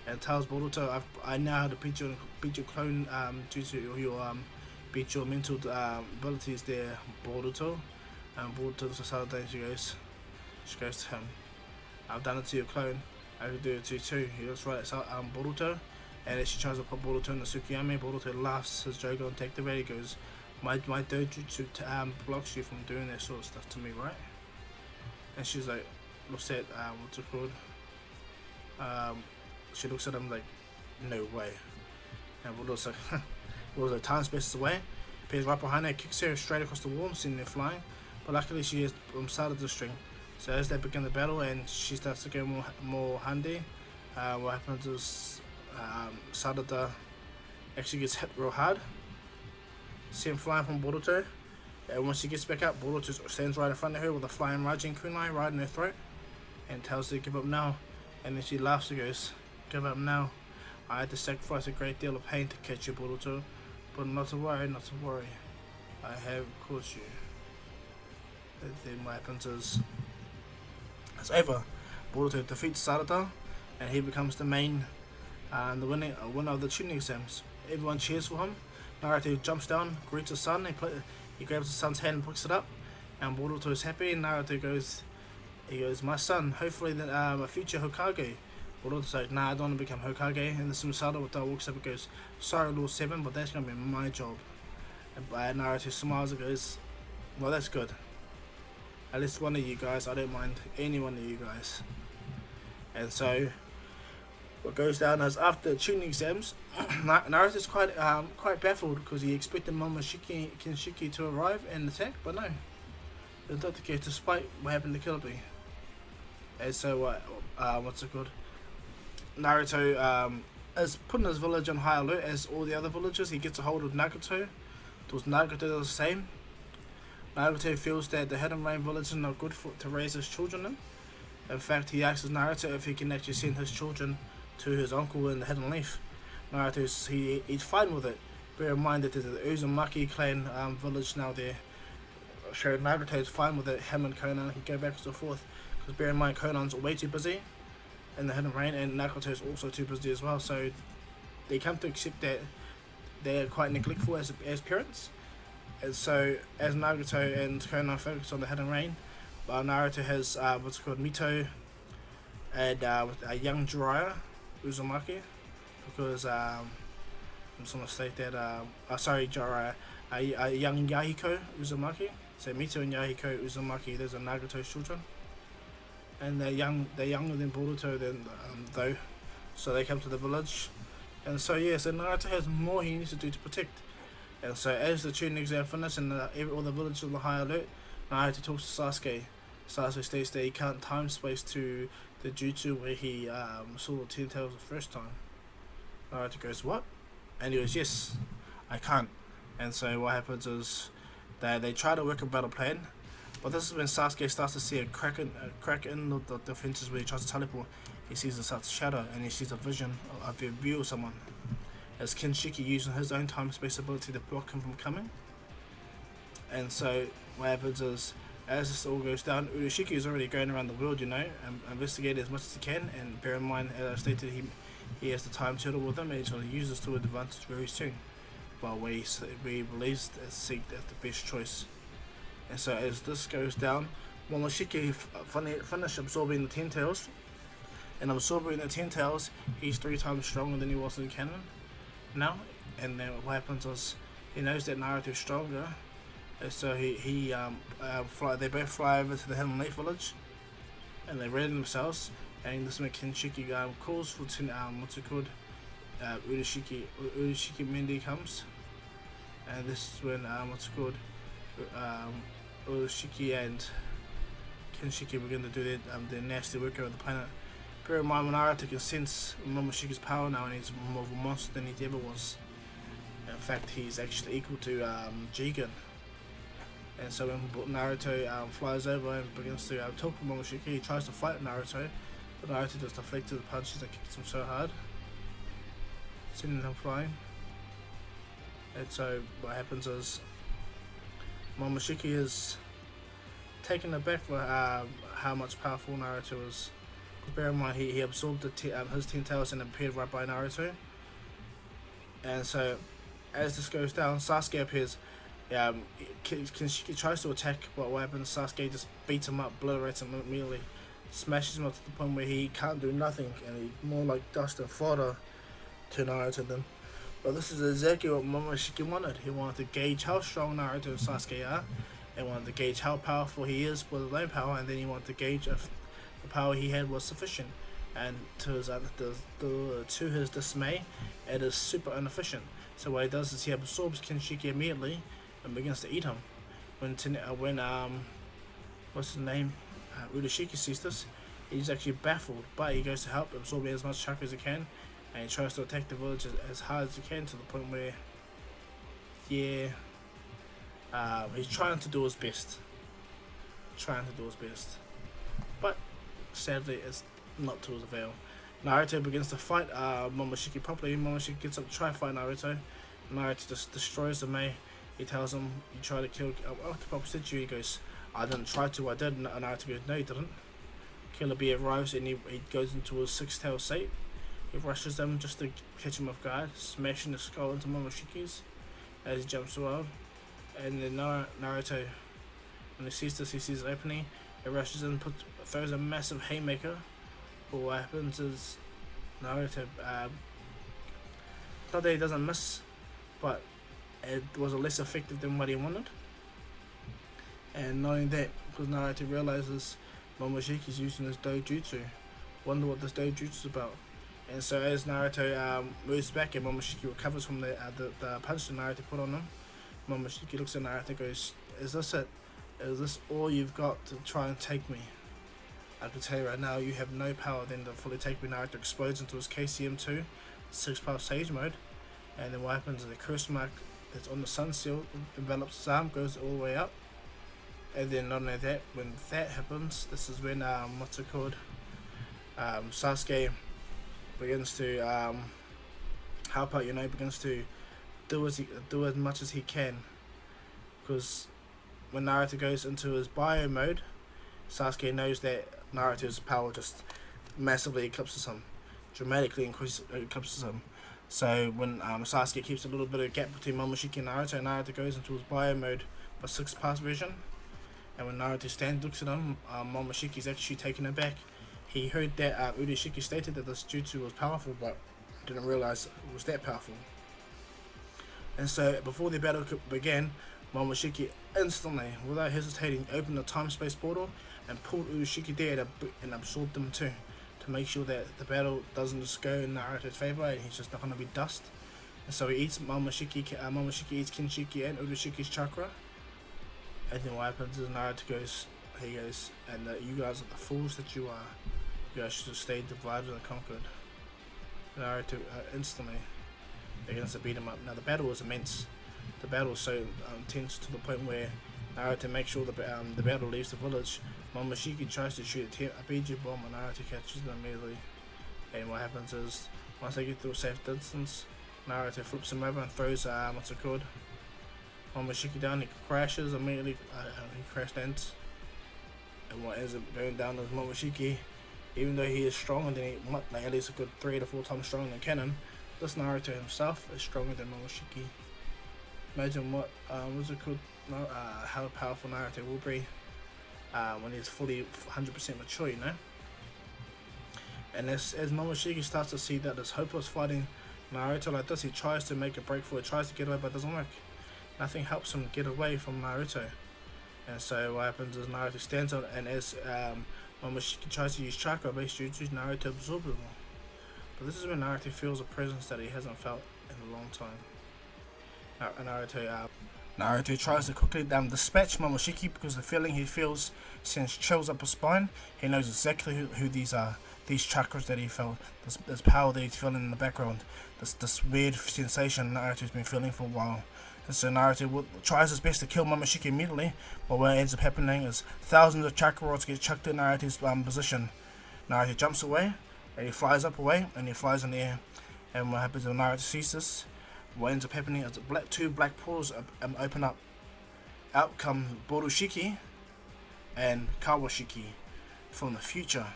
and tells Boruto, I know how to beat your clone due to your beat your mental abilities there, Boruto. Boruto looks at Sarada and she goes to him, I've done it to your clone, I can do it to you too. He looks right at Boruto, and as she tries to put Boruto in the Tsukuyomi, Boruto laughs his Jogo and activated. He goes, my dojutsu blocks you from doing that sort of stuff to me, right? And she's like, looks at what's it called? She looks at him like, no way. And Boruto's like, Boruto time space away, appears right behind her, kicks her straight across the wall, seeing her flying. But luckily she has started the string. So as they begin the battle and she starts to go more handy, what happens is Sarada actually gets hit real hard. See him flying from Boruto, and once she gets back up, Boruto stands right in front of her with a flying Raijin kunai right in her throat and tells her to give up now. And then she laughs and goes, give up now. I had to sacrifice a great deal of pain to catch you, Boruto, but not to worry, I have caught you. And then what happens is, it's over. Boruto defeats Sarada, and he becomes the main, the winner of the tuning exams. Everyone cheers for him. Naruto jumps down, greets his son, he grabs his son's hand and picks it up, and Boruto is happy, and Naruto goes, my son, hopefully a future Hokage. Boruto's like, nah, I don't want to become Hokage, and the Sumisada walks up and goes, sorry Lord 7, but that's going to be my job. And Naruto smiles and goes, well, that's good. At least one of you guys, I don't mind any one of you guys. And so what goes down is after the tuning exams, Naruto's quite baffled because he expected Momoshiki Kinshiki to arrive and attack, but no, it's not the case, despite what happened to Killer Bee. And so what's it called? Naruto is putting his village on high alert as all the other villagers. He gets a hold of Nagato. Does Nagato do the same? Naruto feels that the Hidden Rain village is not good to raise his children in. In fact, he asks Naruto if he can actually send his children to his uncle in the Hidden Leaf. Naruto's he's fine with it. Bear in mind that there's the Uzumaki clan village now there. So Naruto's fine with it. Him and Conan can go back and forth. Because bear in mind, Conan's way too busy in the Hidden Rain, and Nagato's also too busy as well. So they come to accept that they're quite neglectful as parents. And so as Nagato and Conan focus on the Hidden Rain, Naruto has what's called Mito and a young Jiraiya Uzumaki, because I'm just gonna state that Jiraiya, a young Yahiko Uzumaki. So Mito and Yahiko Uzumaki, those are Nagato's children, and they're younger than Boruto though, so they come to the village, and so so Naruto has more he needs to do to protect. And so as the tuning exam finishes and all the villagers on the high alert, Naruto talks to Sasuke. Sasuke states that he can't time space to the jutsu where he saw the 10 tails the first time. Naruto goes, what? And he goes, yes, I can't. And so what happens is that they try to work a battle plan, but this is when Sasuke starts to see a crack in the defenses where he tries to teleport. He sees the Satsuki shadow and he sees a vision, a view of someone. as Kinshiki using his own time space ability to block him from coming. And so what happens is, as this all goes down, Urashiki is already going around the world, investigating as much as he can. And bear in mind, as I stated, he has the time turtle with him, and he's going to use this to advantage very soon. Well, we believes that's the best choice. And so as this goes down, Momoshiki finish absorbing the Ten Tails, and absorbing the Ten Tails, he's 3 times stronger than he was in canon now. And then what happens is, he knows that Naruto is stronger, and so they both fly over to the Hidden Lake village, and they ready themselves. And this is when Kinshiki calls for Urashiki Mendi comes, and this is when Urashiki and Kinshiki begin to do their nasty work over the planet. Bear in mind, when Naruto can sense Momoshiki's power now, and he's more of a monster than he ever was. In fact, he's actually equal to Jigen. And so when Naruto flies over and begins to talk with Momoshiki, he tries to fight Naruto, but Naruto just deflected the punches that kicked him so hard, sending him flying. And so what happens is, Momoshiki is taken aback for how much powerful Naruto is. Bear in mind, he absorbed his 10 tails and appeared right by Naruto. And so as this goes down, Sasuke appears. Kinshiki tries to attack, but what happens? Sasuke just beats him up, obliterates him immediately, smashes him up to the point where he can't do nothing, and he's more like dust and fodder to Naruto then. But this is exactly what Momoshiki wanted. He wanted to gauge how strong Naruto and Sasuke are, and wanted to gauge how powerful he is with his own power, and then he wanted to gauge if the power he had was sufficient. And to his dismay, it is super inefficient. So what he does is he absorbs Kinshiki immediately and begins to eat him. When what's his name, Urashiki sees this, he's actually baffled, but he goes to help, absorbing as much chakra as he can, and he tries to attack the village as hard as he can, to the point where, he's trying to do his best. But sadly, it's not to his avail. Naruto begins to fight Momoshiki properly. Momoshiki gets up to try to fight Naruto. Naruto just destroys the Mei. He tells him, "You try to kill Octopop Statue." He goes, "I didn't try to, I did." And Naruto goes, "No, you didn't." Killer Bee arrives, and he goes into his 6-tail state. He rushes them just to catch him off guard, smashing the skull into Momoshiki's as he jumps around. And then Naruto, when he sees this, he sees the opening. He rushes in, throws a massive haymaker. But what happens is, Naruto, not that he doesn't miss, but it was less effective than what he wanted. And knowing that, because Naruto realizes Momoshiki's using his dojutsu, wonder what this dojutsu is about. And so as Naruto moves back and Momoshiki recovers from the punch that Naruto put on him, Momoshiki looks at Naruto and goes, "Is this it? Is this all you've got to try and take me? I can tell you right now, you have no power then to fully take me." Naruto explodes into his KCM2, 6-power Sage mode. And then what happens is the curse mark that's on the sun seal envelops his arm, goes all the way up. And then not only that, when that happens, this is when Sasuke begins to help out, begins to do as much as he can. Because when Naruto goes into his bio mode, Sasuke knows that Naruto's power just massively eclipses him, dramatically eclipses him. So when Sasuke keeps a little bit of gap between Momoshiki and Naruto goes into his bio mode, but 6-pass version. And when Naruto stands, looks at him, Momoshiki's actually taken aback. He heard that Urashiki stated that this jutsu was powerful, but didn't realize it was that powerful. And so before the battle began, Momoshiki instantly, without hesitating, opened the time-space portal and pulled Urashiki there and absorbed him too, to make sure that the battle doesn't just go in Naruto's favor and he's just not going to be dust. And so he eats Momoshiki eats Kinshiki and Urashiki's chakra. And then what happens is Naruto goes, "And you guys are the fools that you are. You guys should have stayed divided and conquered." Naruto instantly begins to beat him up. Now the battle was immense. The battle was so intense to the point where Naruto makes sure the battle leaves the village. Momoshiki tries to shoot a PG bomb, and Naruto catches them immediately. And what happens is, once they get to a safe distance, Naruto flips him over and throws what's it called? Momoshiki down. He crashes immediately. He crash lands, and what ends up going down is Momoshiki. Even though he is stronger than like at least a good 3 to 4 times stronger than Kennen, this Naruto himself is stronger than Momoshiki. Imagine what what's it called? How powerful Naruto will be when he's fully 100% mature, you know. And as Momoshiki starts to see that there's hopeless fighting Naruto like this, he tries to make a break for it, tries to get away, but it doesn't work. Nothing helps him get away from Naruto. And so what happens is Naruto stands up, and as Momoshiki tries to use chakra based jutsu, Naruto absorbs it all. But this is when Naruto feels a presence that he hasn't felt in a long time. Naruto tries to quickly dispatch Momoshiki because the feeling he feels sends chills up his spine. He knows exactly who these are. These chakras that he felt, this power that he's feeling in the background, this weird sensation Naruto's been feeling for a while. And so Naruto tries his best to kill Momoshiki immediately, but what ends up happening is thousands of chakra rods get chucked in Naruto's position. Naruto jumps away, and he flies up away, and he flies in the air. And what happens when Naruto sees this, what ends up happening is two black portals open up. Out come Borushiki and Kawashiki from the future.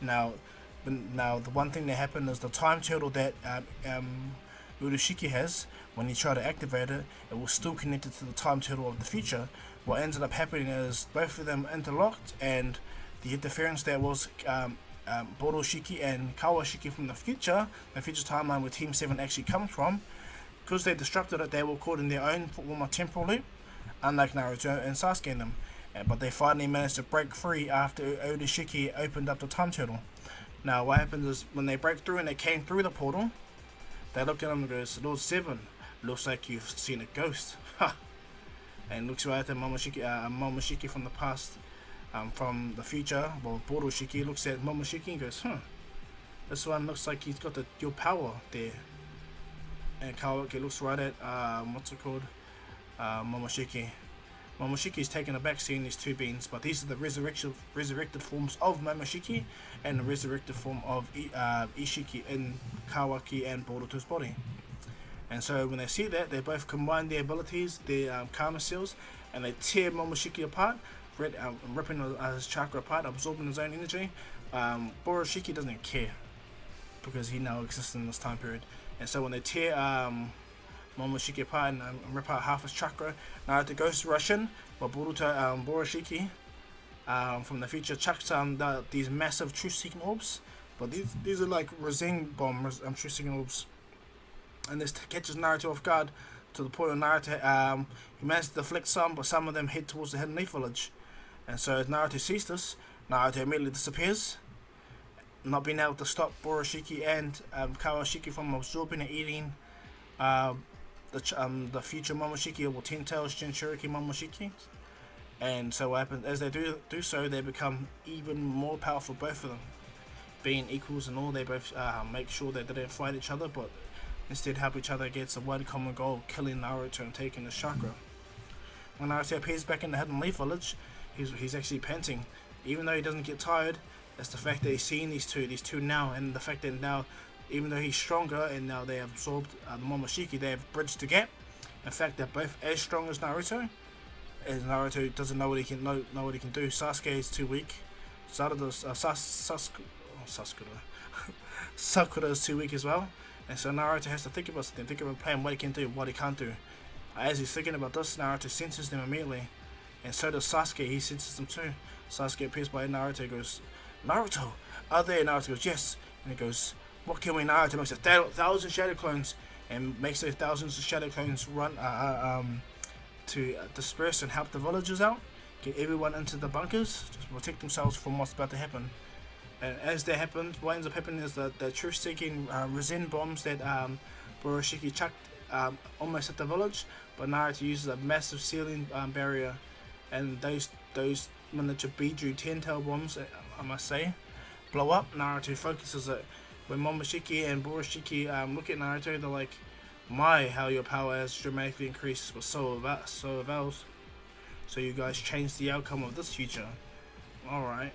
Now the one thing that happened is the time turtle that Urushiki has, when you try to activate it, it was still connected to the time turtle of the future. What ended up happening is both of them interlocked, and the interference that was Borushiki and Kawashiki from the future timeline where Team 7 actually comes from, because they disrupted it, they were caught in their own form of temporal loop, unlike Naruto and Sasuke and them. But they finally managed to break free after Urushiki opened up the time turtle. Now what happens is when they break through and they came through the portal, they look at him and goes, Lord 7, looks like you've seen a ghost. And looks right at Momoshiki from the past, from the future. Well, Borushiki looks at Momoshiki and goes, this one looks like he's got your power there. And Kawaki looks right at, Momoshiki. Momoshiki's taken aback seeing these two beings, but these are the resurrected forms of Momoshiki and the resurrected form of Ishiki in Kawaki and Boruto's body. And so when they see that, they both combine their abilities, their karma seals, and they tear Momoshiki apart, ripping his chakra apart, absorbing his own energy. Borushiki doesn't care because he now exists in this time period. And so when they tear Momoshiki apart and rip out half his chakra, Naruto goes to rush in, but Borushiki from the future chucks these massive truth-seeking orbs. But these are like Razing bomb truth-seeking orbs. And this catches Naruto off guard to the point where Naruto he manages to deflect some, but some of them head towards the Hidden Leaf Village. And so as Naruto sees this, Naruto immediately disappears, not being able to stop Borushiki and Kawashiki from absorbing and eating the future Momoshiki, or Ten Tails Jinchuriki Momoshiki. And so what happens, as they do so, they become even more powerful, both of them. Being equals and all, they both make sure that they don't fight each other, but instead help each other against the one common goal, killing Naruto and taking the chakra. When Naruto appears back in the Hidden Leaf Village, he's actually panting. Even though he doesn't get tired, it's the fact that he's seeing these two now, and the fact that now, even though he's stronger and now they have absorbed the Momoshiki, they have bridged the gap. In fact, they're both as strong as Naruto. As Naruto doesn't know what he can do. Sasuke is too weak. Sakura is too weak as well. And so Naruto has to think about something, think of a plan, what he can do, what he can't do. As he's thinking about this, Naruto senses them immediately. And so does Sasuke, he senses them too. Sasuke appears by Naruto and goes, Naruto, are there? Naruto goes, yes. And he goes, what can we? Naruto makes 1,000 shadow clones and makes those thousands of shadow clones run to disperse and help the villagers out, get everyone into the bunkers, just protect themselves from what's about to happen. And as that happens, what ends up happening is the truth-seeking resin bombs that Borushiki chucked almost at the village, but Naruto uses a massive sealing barrier, and those miniature Biju 10-tail bombs, I must say, blow up. Naruto focuses it. When Momoshiki and Borushiki look at Naruto, they're like, my, how your power has dramatically increased, but so have ours. So you guys changed the outcome of this future. Alright.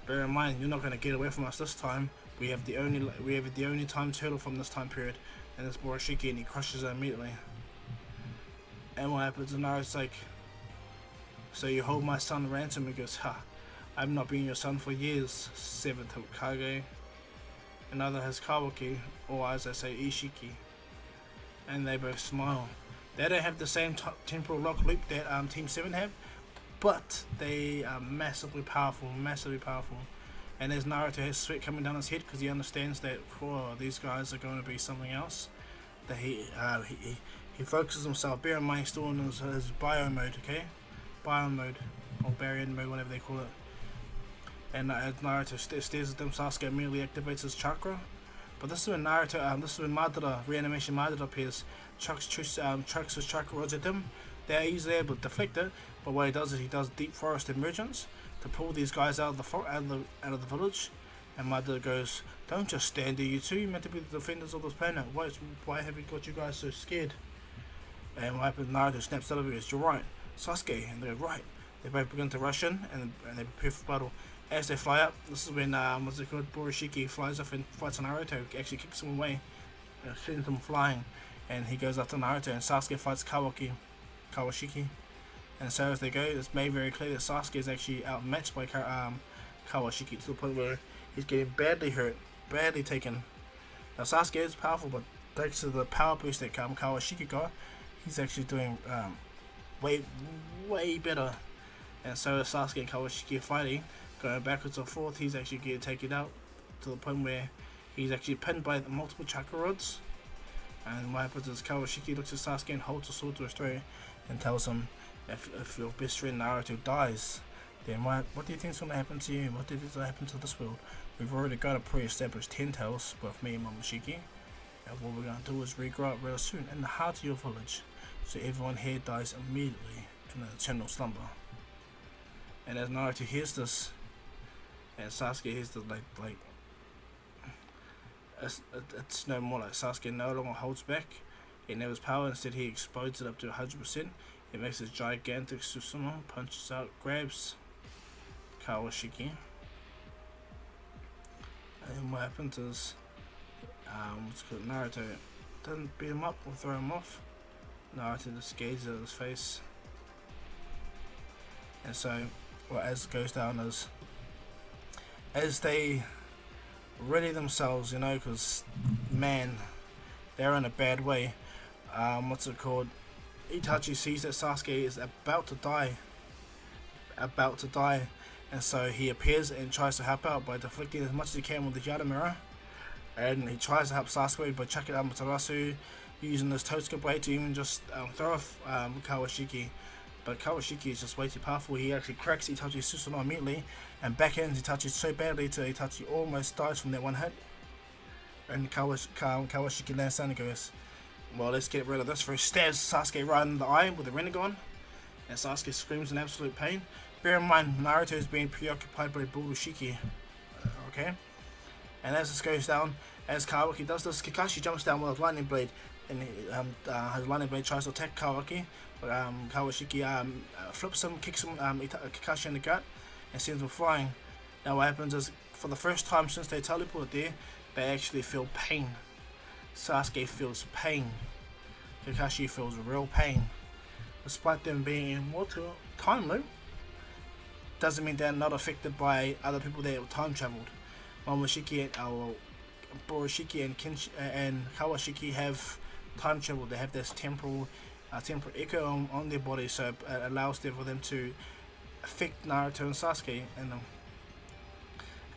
Bear in mind, you're not going to get away from us this time. We have the only time turtle from this time period. and it's Borishiki, and he crushes her immediately. And what happens? And Naruto's like, so you hold my son ransom? He goes, ha, I've not been your son for years, 7th Hokage. Another has Kawaki, or as I say, Ishiki. And they both smile. They don't have the same temporal lock loop that Team 7 have, but they are massively powerful, And as Naruto has sweat coming down his head because he understands that these guys are going to be something else, that he focuses himself. Bear in mind he's still in his bio mode, okay? Bio mode, or barrier mode, whatever they call it. And as Naruto stares at them, Sasuke immediately activates his chakra. But this is when Madara, reanimation Madara appears, chucks his chakra rods at them. They're easily able to deflect it, but what he does is he does deep forest emergence to pull these guys out of the village. And Madara goes, "Don't just stand there, you two. You're meant to be the defenders of this planet. Why have you got you guys so scared?" And what happens? Naruto snaps out of it and goes, "You're right, Sasuke." And they're right. They both begin to rush in and they prepare for battle. As they fly up, this is when Borishiki flies off and fights Naruto, actually kicks him away, sends him flying, and he goes after Naruto, and Sasuke fights Kawashiki. And so as they go, it's made very clear that Sasuke is actually outmatched by Kawashiki to the point where he's getting badly hurt, badly taken. Now Sasuke is powerful, but thanks to the power boost that Kawashiki got, he's actually doing way better. And so as Sasuke and Kawashiki are fighting, going backwards and forth, he's actually getting taken out to the point where he's actually pinned by the multiple chakra rods. And what happens is Kawashiki looks at Sasuke and holds a sword to his throat and tells him, if your best friend Naruto dies, then what do you think is going to happen to you? What do you think is going to happen to this world? We've already got a pre-established 10 tails with me and Momoshiki, and what we're going to do is regrow up real soon in the heart of your village, so everyone here dies immediately in an eternal slumber. And as Naruto hears this, and Sasuke hears this, it's no more like Sasuke no longer holds back. He never power, instead he explodes it up to 100%. He makes his gigantic Susanoo, punches out, grabs Kawashiki. And what happens is, Naruto doesn't beat him up or throw him off. Naruto just gazes at his face. And so, what as goes down is, as they ready themselves, because, man, they're in a bad way. Itachi sees that Sasuke is about to die, and so he appears and tries to help out by deflecting as much as he can with the Yada mirror, and he tries to help Sasuke by chucking Amaterasu, using this Totsuka blade to even just throw off Kawashiki. But Kawashiki is just way too powerful. He actually cracks Itachi's Susanoo immediately and backends Itachi so badly till Itachi almost dies from that one hit. And Kawashiki lands down and goes, "Well, let's get rid of this." First stabs Sasuke right in the eye with a Rinnegan, and Sasuke screams in absolute pain. Bear in mind, Naruto is being preoccupied by Burushiki. Okay? And as this goes down, as Kawaki does this, Kakashi jumps down with a lightning blade, and his lightning blade tries to attack Kawaki, but Kawashiki flips him, kicks him, Kakashi in the gut, and sends him flying. Now what happens is, for the first time since they teleported there, they actually feel pain. Sasuke feels pain. Kakashi feels real pain. Despite them being immortal time loop, doesn't mean they're not affected by other people that time traveled. Momoshiki and Borishiki and Kawashiki have time travel. They have this temporal echo on their body, so it allows for them to affect Naruto and Sasuke.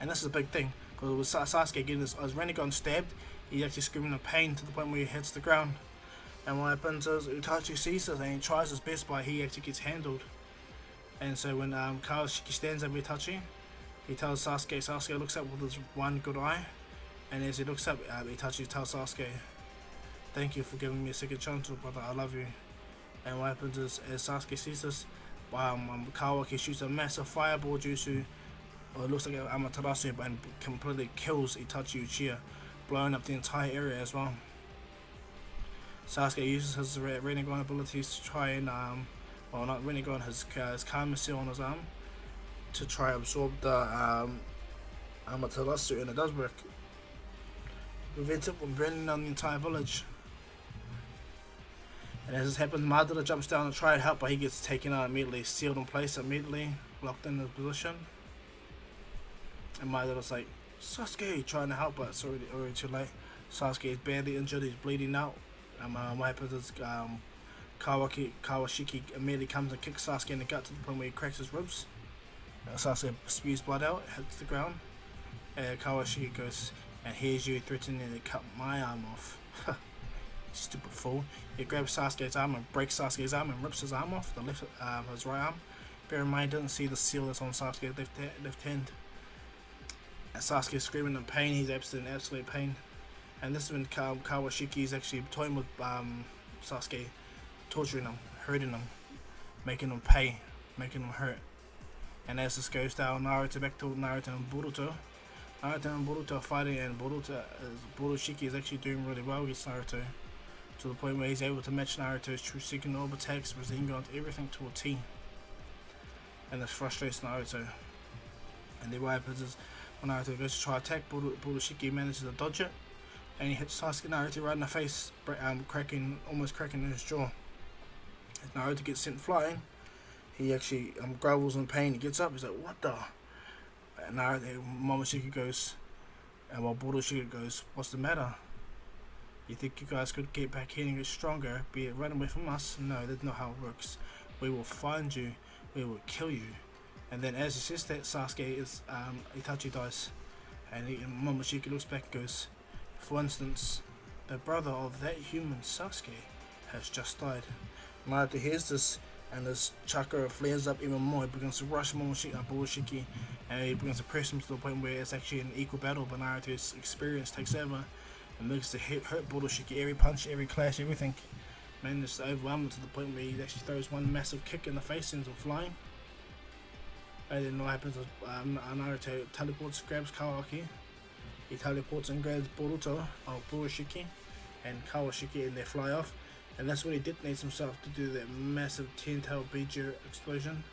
And this is a big thing, because with Sasuke getting his Rinnegan stabbed, he's actually screaming in pain to the point where he hits the ground. And what happens is Itachi sees this and he tries his best, but he actually gets handled. And so when Kawashiki stands over Itachi, he tells Sasuke looks up with his one good eye, and as he looks up, Itachi tells Sasuke, "Thank you for giving me a second chance, brother, I love you." And what happens is, as Sasuke sees this, Kawaki shoots a massive fireball jutsu, or it looks like Amaterasu, and completely kills Itachi Uchiha, blowing up the entire area as well. Sasuke uses his Rinnegan abilities to try and, not Rinnegan, his Karma Seal on his arm, to try and absorb the Amaterasu, and it does work. prevents it from burning down the entire village. And as this happens, Madara jumps down to try and help, but he gets taken out immediately, sealed in place immediately, locked in his position. And Madara's like, Sasuke, trying to help, but it's already too late. Sasuke is badly injured, he's bleeding out. What happens is Kawashiki immediately comes and kicks Sasuke in the gut to the point where he cracks his ribs. Sasuke spews blood out, hits the ground. Kawashiki goes, and here's you threatening to cut my arm off. Stupid fool. He grabs Sasuke's arm and breaks Sasuke's arm and rips his arm off, his right arm. Bear in mind, he doesn't see the seal that's on Sasuke's left hand. And Sasuke is screaming in pain, he's in absolute pain. And this is when Kawashiki is actually toying with Sasuke, torturing him, hurting him, making him pay, making him hurt. And as this goes down, back to Naruto and Boruto. Naruto and Boruto are fighting, and Borushiki is actually doing really well against Naruto, to the point where he's able to match Naruto's true second orb attacks, Rasengan, everything to a T. And this frustrates Naruto. And then what happens is, when Naruto goes to try to attack, Borushiki manages to dodge it, and he hits Sasuke Naruto right in the face, almost cracking his jaw. As Naruto gets sent flying, he actually grovels in pain. He gets up, he's like, what the? And Naruto, Momoshiki goes, and while Borushiki goes, what's the matter? You think you guys could get back here and get stronger, be it run away from us? No, that's not how it works. We will find you, we will kill you. And then as he says that, Sasuke Itachi dies. And Momoshiki looks back and goes, for instance, the brother of that human Sasuke has just died. Naruto hears this, and his chakra flares up even more. He begins to rush Borushiki, and he begins to press him to the point where it's actually an equal battle, but Naruto's experience takes over and begins to hurt Borushiki. Every punch, every clash, everything manages to overwhelm him to the point where he actually throws one massive kick in the face, sends him flying. And then what happens is Naruto teleports, grabs Kawaki. He teleports and grabs Borushiki and Kawashiki, and they fly off. And that's when he detonates himself to do that massive 10-tail Bijou explosion.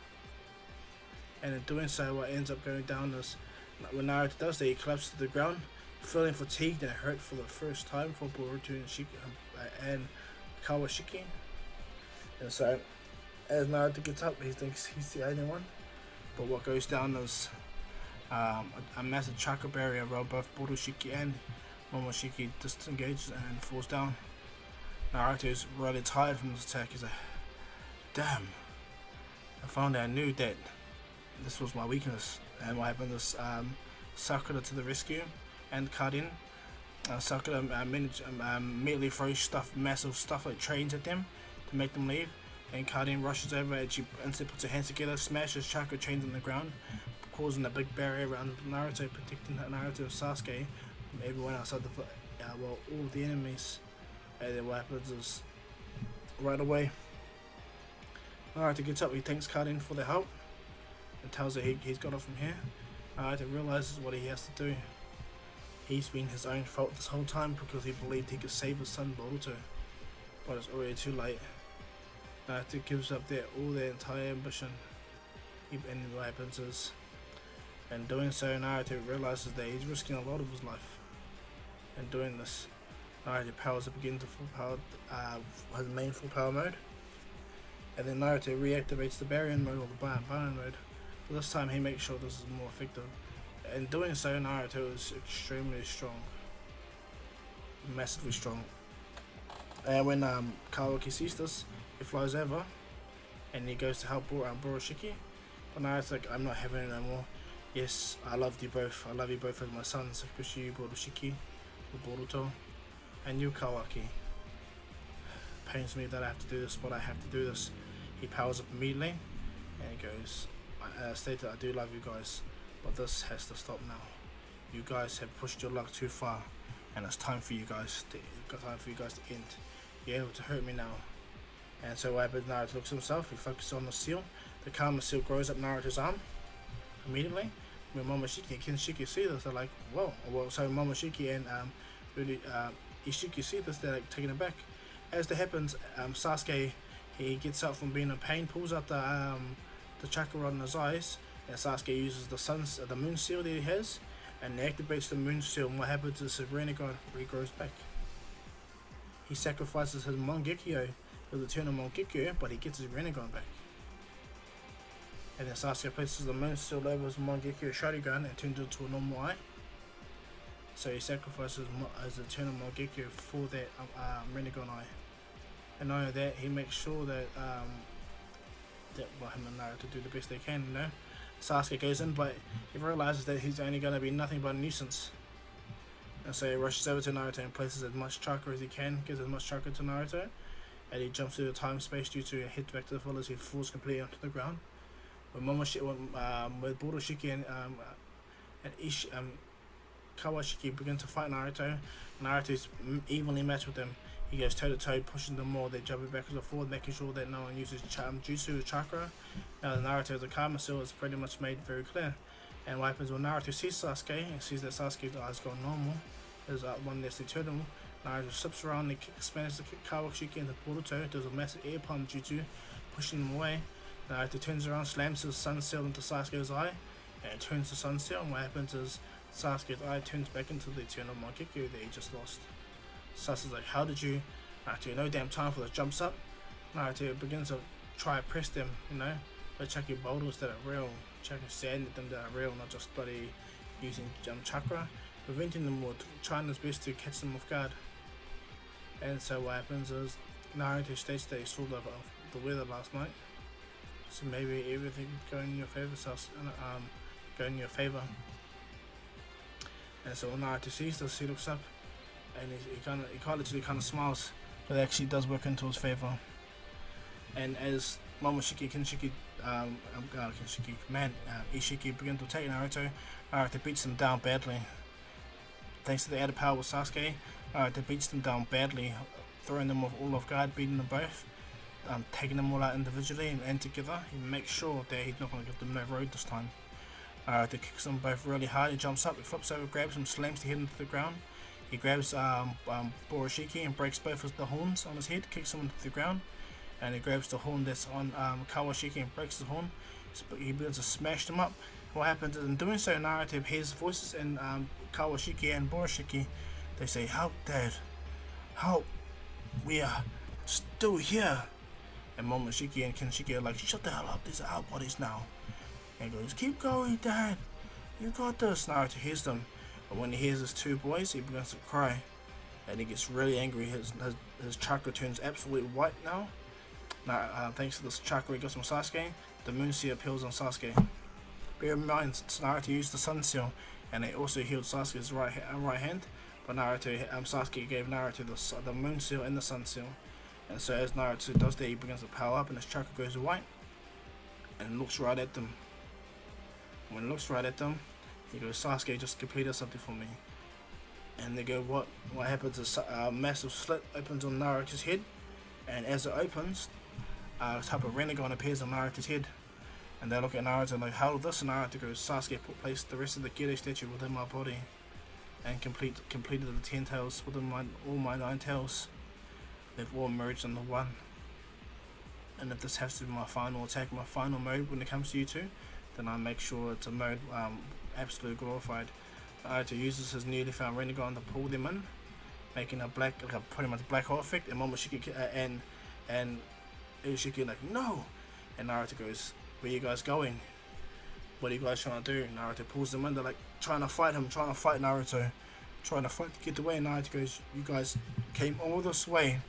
And in doing so, what ends up going down is, when Naruto does that, he collapses to the ground, feeling fatigued and hurt for the first time for Boruto and Kawashiki. And so, as Naruto gets up, he thinks he's the only one. But what goes down is a massive chakra barrier where both Borushiki and Momoshiki disengages and falls down. Naruto is really tired from this attack. He's like, damn, I found out I knew that this was my weakness. And what happened is Sakura to the rescue, and Karin. Sakura immediately throws massive stuff like trains at them to make them leave. And Karin rushes over and she instantly puts her hands together, smashes chakra chains on the ground, causing a big barrier around Naruto, protecting Naruto and Sasuke from everyone outside all of the enemies. And then what happens is, right away, Naruto gets up, he thanks Karin for the help, and tells her he's got it from here. Naruto realizes what he has to do. He's been his own fault this whole time because he believed he could save his son Boruto, but it's already too late. Naruto gives up all their entire ambition, and what happens is, in doing so, Naruto realizes that he's risking a lot of his life. In doing this, Naruto powers up again to full power, his main full power mode, and then Naruto reactivates the Baryon mode or the Baryon mode. But this time he makes sure this is more effective. In doing so, Naruto is extremely strong, massively strong. And when Kawaki sees this, he flies over and he goes to help Borushiki. But Naruto's like, I'm not having it no more. Yes, I love you both. I love you both as my sons, especially you, Borushiki, Boruto, and you, Kawaki. Pains me that I have to do this, but I have to do this. He powers up immediately and he goes, stated, I do love you guys, but this has to stop now. You guys have pushed your luck too far, and it's time for you guys to end. You're able to hurt me now. And so what happens, Naruto looks at himself, he focuses on the seal. The Karma seal grows up Naruto's arm immediately. When Momoshiki and Kinshiki see this, they're like, whoa. Well, so Momoshiki and Ishiki see this, they're like taken aback. As that happens, Sasuke, he gets up from being in pain, pulls out the chakra rod in his eyes, and Sasuke uses the moon seal that he has, and he activates the moon seal, and what happens is his Renegade regrows back. He sacrifices his Mangekyo, his eternal Mangekyo, but he gets his Renegade back. And then Sasuke places the moon seal over his Mangekyo Sharingan and turns it into a normal eye. So he sacrifices his eternal Mangekyo for that Renegade eye. And not only that, he makes sure that him and Naruto do the best they can, you know. Sasuke goes in, but he realizes that he's only going to be nothing but a nuisance. And so he rushes over to Naruto and places as much chakra as he can, gives as much chakra to Naruto, and he jumps through the time space due to a hit back to the village. He falls completely onto the ground. With Budoshiki and Kawashiki begin to fight Naruto, Naruto's evenly matched with them. He goes toe to toe, pushing them more. They jump backwards and forward, making sure that no one uses Jutsu chakra. Now, Naruto's Akama seal is pretty much made very clear. And what happens when Naruto sees Sasuke and sees that Sasuke's eyes go normal, his one that's eternal, Naruto slips around and manages to kick Kawashiki into Boruto, does a massive air palm Jutsu, pushing him away. Naruto turns around, slams his Sun Seal into Sasuke's eye, and it turns to Sun Seal, and what happens is Sasuke's eye turns back into the eternal Mangekyo that he just lost. Sasuke's like, how did you? Naruto, no damn time for this, jumps up. Naruto begins to try to press them, you know, by chucking boulders that are real, chucking sand at them that are real, not just bloody using chakra, preventing them or trying his best to catch them off guard. And so what happens is Naruto states that he saw the weather last night, so maybe everything going in your favor, going in your favor. And so when Naruto sees this, he looks up and he literally smiles, but it actually does work into his favor. And as Momoshiki Kinshiki Ishiki begin to attack Naruto, Naruto beats them down badly. Thanks to the added power with Sasuke, Naruto beats them down badly, throwing them all off guard, beating them both, taking them all out individually and together. He makes sure that he's not going to give them no road this time. Naruto kicks them both really hard. He jumps up, he flips over, grabs him, slams the head into the ground. He grabs Boroshiki and breaks both of the horns on his head, kicks him into the ground, and he grabs the horn that's on Kawashiki and breaks the horn. He begins to smash them up. What happens is, in doing so, Naruto hears voices in Kawashiki and Boroshiki. They say, "Help, Dad! Help! We are still here." And Momoshiki and Kinshiki are like, "Shut the hell up! These are our bodies now." And he goes, "Keep going, Dad! You got this!" Naruto hears them. But when he hears his two boys, he begins to cry, and he gets really angry. His chakra turns absolutely white now. Now, thanks to this chakra he gets from Sasuke, the Moon Seal appeals on Sasuke. Bear in mind, Naruto used the Sun Seal, and it also healed Sasuke's right hand. But Sasuke gave Naruto the Moon Seal and the Sun Seal, and so as Naruto does that, he begins to power up, and his chakra goes white, and looks right at them. When he looks right at them, he goes, "Sasuke just completed something for me." And they go, "What?" What happens is a massive slit opens on Naruto's head, and as it opens, a type of Renegade appears on Naruto's head. And they look at Naruto and like, "How did this?" And Naruto goes, "Sasuke placed the rest of the Gedo statue within my body, and completed the 10 tails within all my 9 tails. They've all merged into one. And if this has to be my final attack, my final mode when it comes to you two, then I make sure it's a mode absolutely glorified." Naruto uses his newly found Renegade to pull them in, making a pretty much black hole effect. And Momoshiki and Ishiki are like, "No!" And Naruto goes, "Where are you guys going? What are you guys trying to do?" Naruto pulls them in. They're like trying to fight him, trying to fight Naruto, trying to fight to get away. And Naruto goes, "You guys came all this way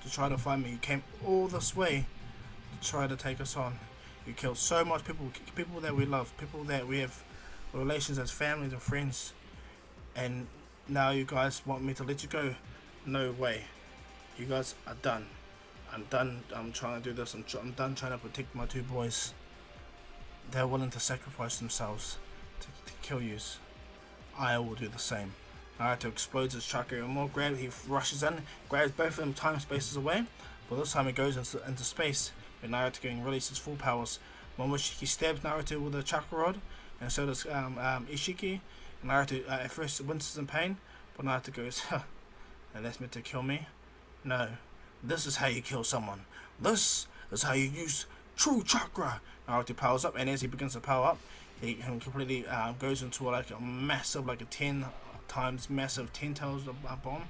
to try to find me. You came all this way to try to take us on. You killed so much people that we love, people that we have relations as families and friends, and now you guys want me to let you go? No way. You guys are done. I'm done. I'm trying to do this. I'm done trying to protect my two boys. They're willing to sacrifice themselves to kill you. I will do the same." Naruto explodes his chakra even more. He rushes in, grabs both of them time spaces away, but this time he goes into space, with Naruto getting released his full powers. Momoshiki stabs Naruto with a chakra rod, and so does Ishiki. Naruto at first winces in pain, but Naruto goes, "Huh, and that's meant to kill me? No, this is how you kill someone. This is how you use true chakra." Naruto powers up, and as he begins to power up, he completely goes into like a massive, like a 10 times massive 10 tails bomb.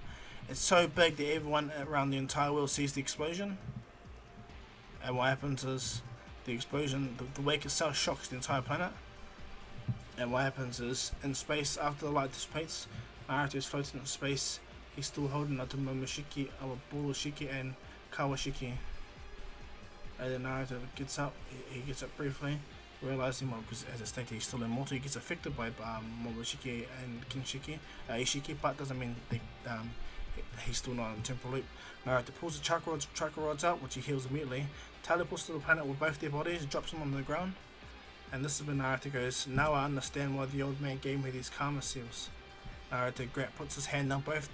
It's so big that everyone around the entire world sees the explosion. And what happens is the explosion, the wake itself shocks the entire planet. And what happens is in space, after the light dissipates, Naruto is floating in space. He's still holding onto Momoshiki, Burushiki, and Kawashiki. And then Naruto gets up. He gets up briefly, realizing, well, because as I stated, he's still immortal. He gets affected by Momoshiki and Ishiki, but doesn't mean he's still not in temporal loop. Naruto pulls the chakra rods out, which he heals immediately. Teleports to the planet with both their bodies, drops them on the ground. And this is when Naruto goes, now I understand why the old man gave me these karma seals. Naruto puts his hand on both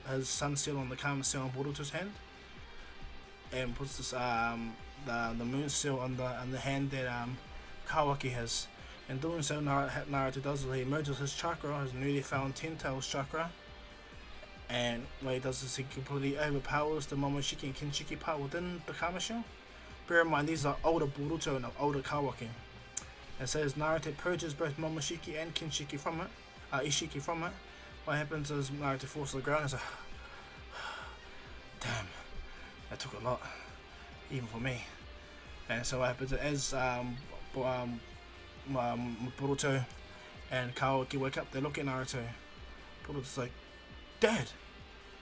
his sun seal on the karma seal on Boruto's hand, and puts this the moon seal on the hand that Kawaki has. In doing so, Naruto does is he merges his chakra, his newly found 10 tails chakra, and what he does is he completely overpowers the Momoshiki and Kinshiki part within the karma seal. Bear in mind, these are older Boruto and older Kawaki. And so as Naruto purges both Momoshiki and Kinshiki from it, Ishiki from it, what happens is Naruto falls to the ground and says, damn, that took a lot, even for me. And so what happens is Boruto and Kawaki wake up, they look at Naruto. Boruto's like, Dad!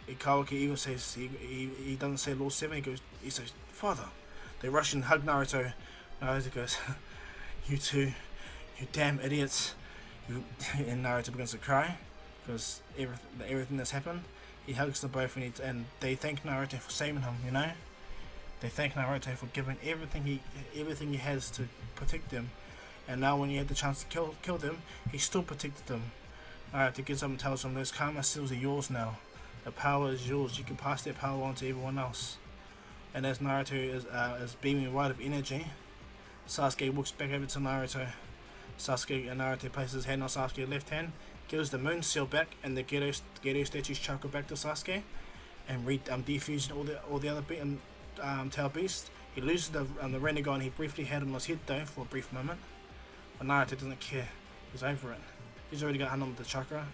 And Kawaki even says, he doesn't say Lord 7, he says, Father! They rush and hug Naruto. Naruto goes, you two, you damn idiots. And Naruto begins to cry because everything that's happened. He hugs them both and they thank Naruto for saving him, you know. They thank Naruto for giving everything he has to protect them. And now when he had the chance to kill them, he still protected them. Naruto gets up and tells them, those karma seals are yours now. The power is yours. You can pass that power on to everyone else. And as Naruto is beaming white of energy, Sasuke walks back over to Naruto. Sasuke and Naruto places his hand on Sasuke's left hand, gives the moon seal back and the Gedo statue's chakra back to Sasuke, and defusing all the other tail beasts. He loses the Rinnegan he briefly had on his head though for a brief moment, but Naruto doesn't care. He's over it. He's already got unarmed the chakra.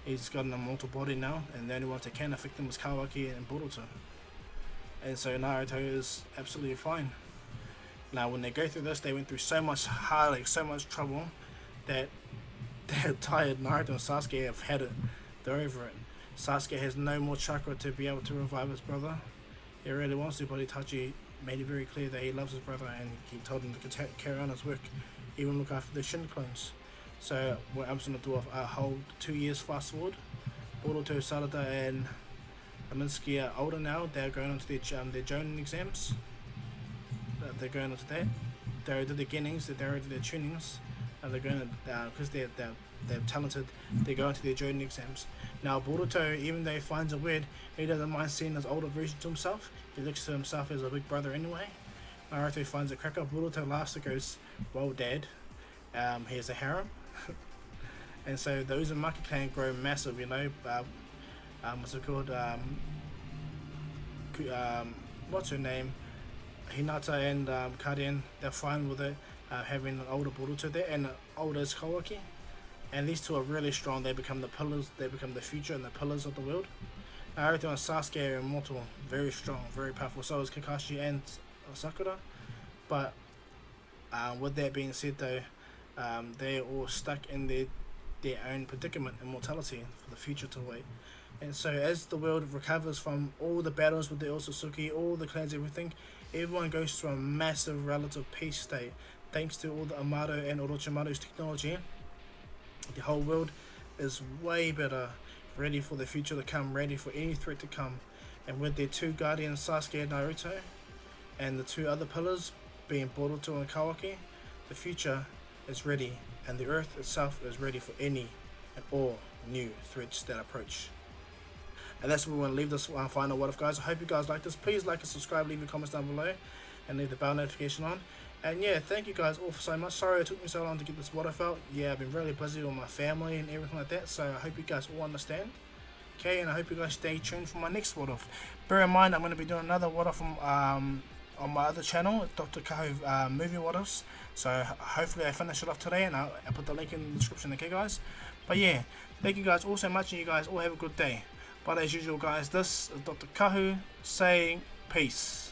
He's got an immortal body now, and the only ones that can affect him is Kawaki and Boruto. And so Naruto is absolutely fine. Now when they go through this, they went through so much heartache, so much trouble, that they're tired. Naruto and Sasuke have had it. They're over it. Sasuke has no more chakra to be able to revive his brother. He really wants to, but Itachi made it very clear that he loves his brother and he told him to carry on his work, even look after the Shin clones. So what I'm going to do a whole 2 years fast forward. Boruto, Sarada and Kaminsky are older now. They're going on to their Jonin exams. They're going into that. They already did the beginnings, they already did their tunings, and they're going to, because they're talented, they go into their Jonin exams. Now Boruto, even though he finds it weird, he doesn't mind seeing his older version to himself. He looks to himself as a big brother anyway. Naruto finds it cracker. Boruto laughs and goes, well Dad, here's a harem. And so those in Uzumaki clan grow massive, you know. What's it called? What's her name? Hinata and Karen, they're fine with it, having an older Boruto there and an older Kawaki. And these two are really strong. They become the pillars, they become the future and the pillars of the world. Naruto and Sasuke are immortal, very strong, very powerful. So is Kakashi and Sakura. But with that being said though, they're all stuck in their own predicament, immortality, for the future to wait. And so as the world recovers from all the battles with the Otsutsuki, all the clans, everyone goes through a massive relative peace state. Thanks to all the Amato and Orochimaru's technology, the whole world is way better, ready for the future to come, ready for any threat to come. And with their two guardians, Sasuke and Naruto, and the two other pillars, being Boruto and Kawaki, the future is ready, and the earth itself is ready for any and all new threats that approach. And that's where we're going to leave this final what if, guys. I hope you guys like this. Please like and subscribe, leave your comments down below, and leave the bell notification on. And yeah, thank you guys all for so much. Sorry it took me so long to get this what if out. Yeah, I've been really busy with my family and everything like that, so I hope you guys all understand. Okay, and I hope you guys stay tuned for my next what if. Bear in mind, I'm going to be doing another what if from on my other channel, Dr. Kahu Movie Models. So hopefully I finish it off today, and I'll put the link in the description, okay guys? But yeah, thank you guys all so much, and you guys all have a good day. But as usual guys, this is Dr. Kahu saying peace.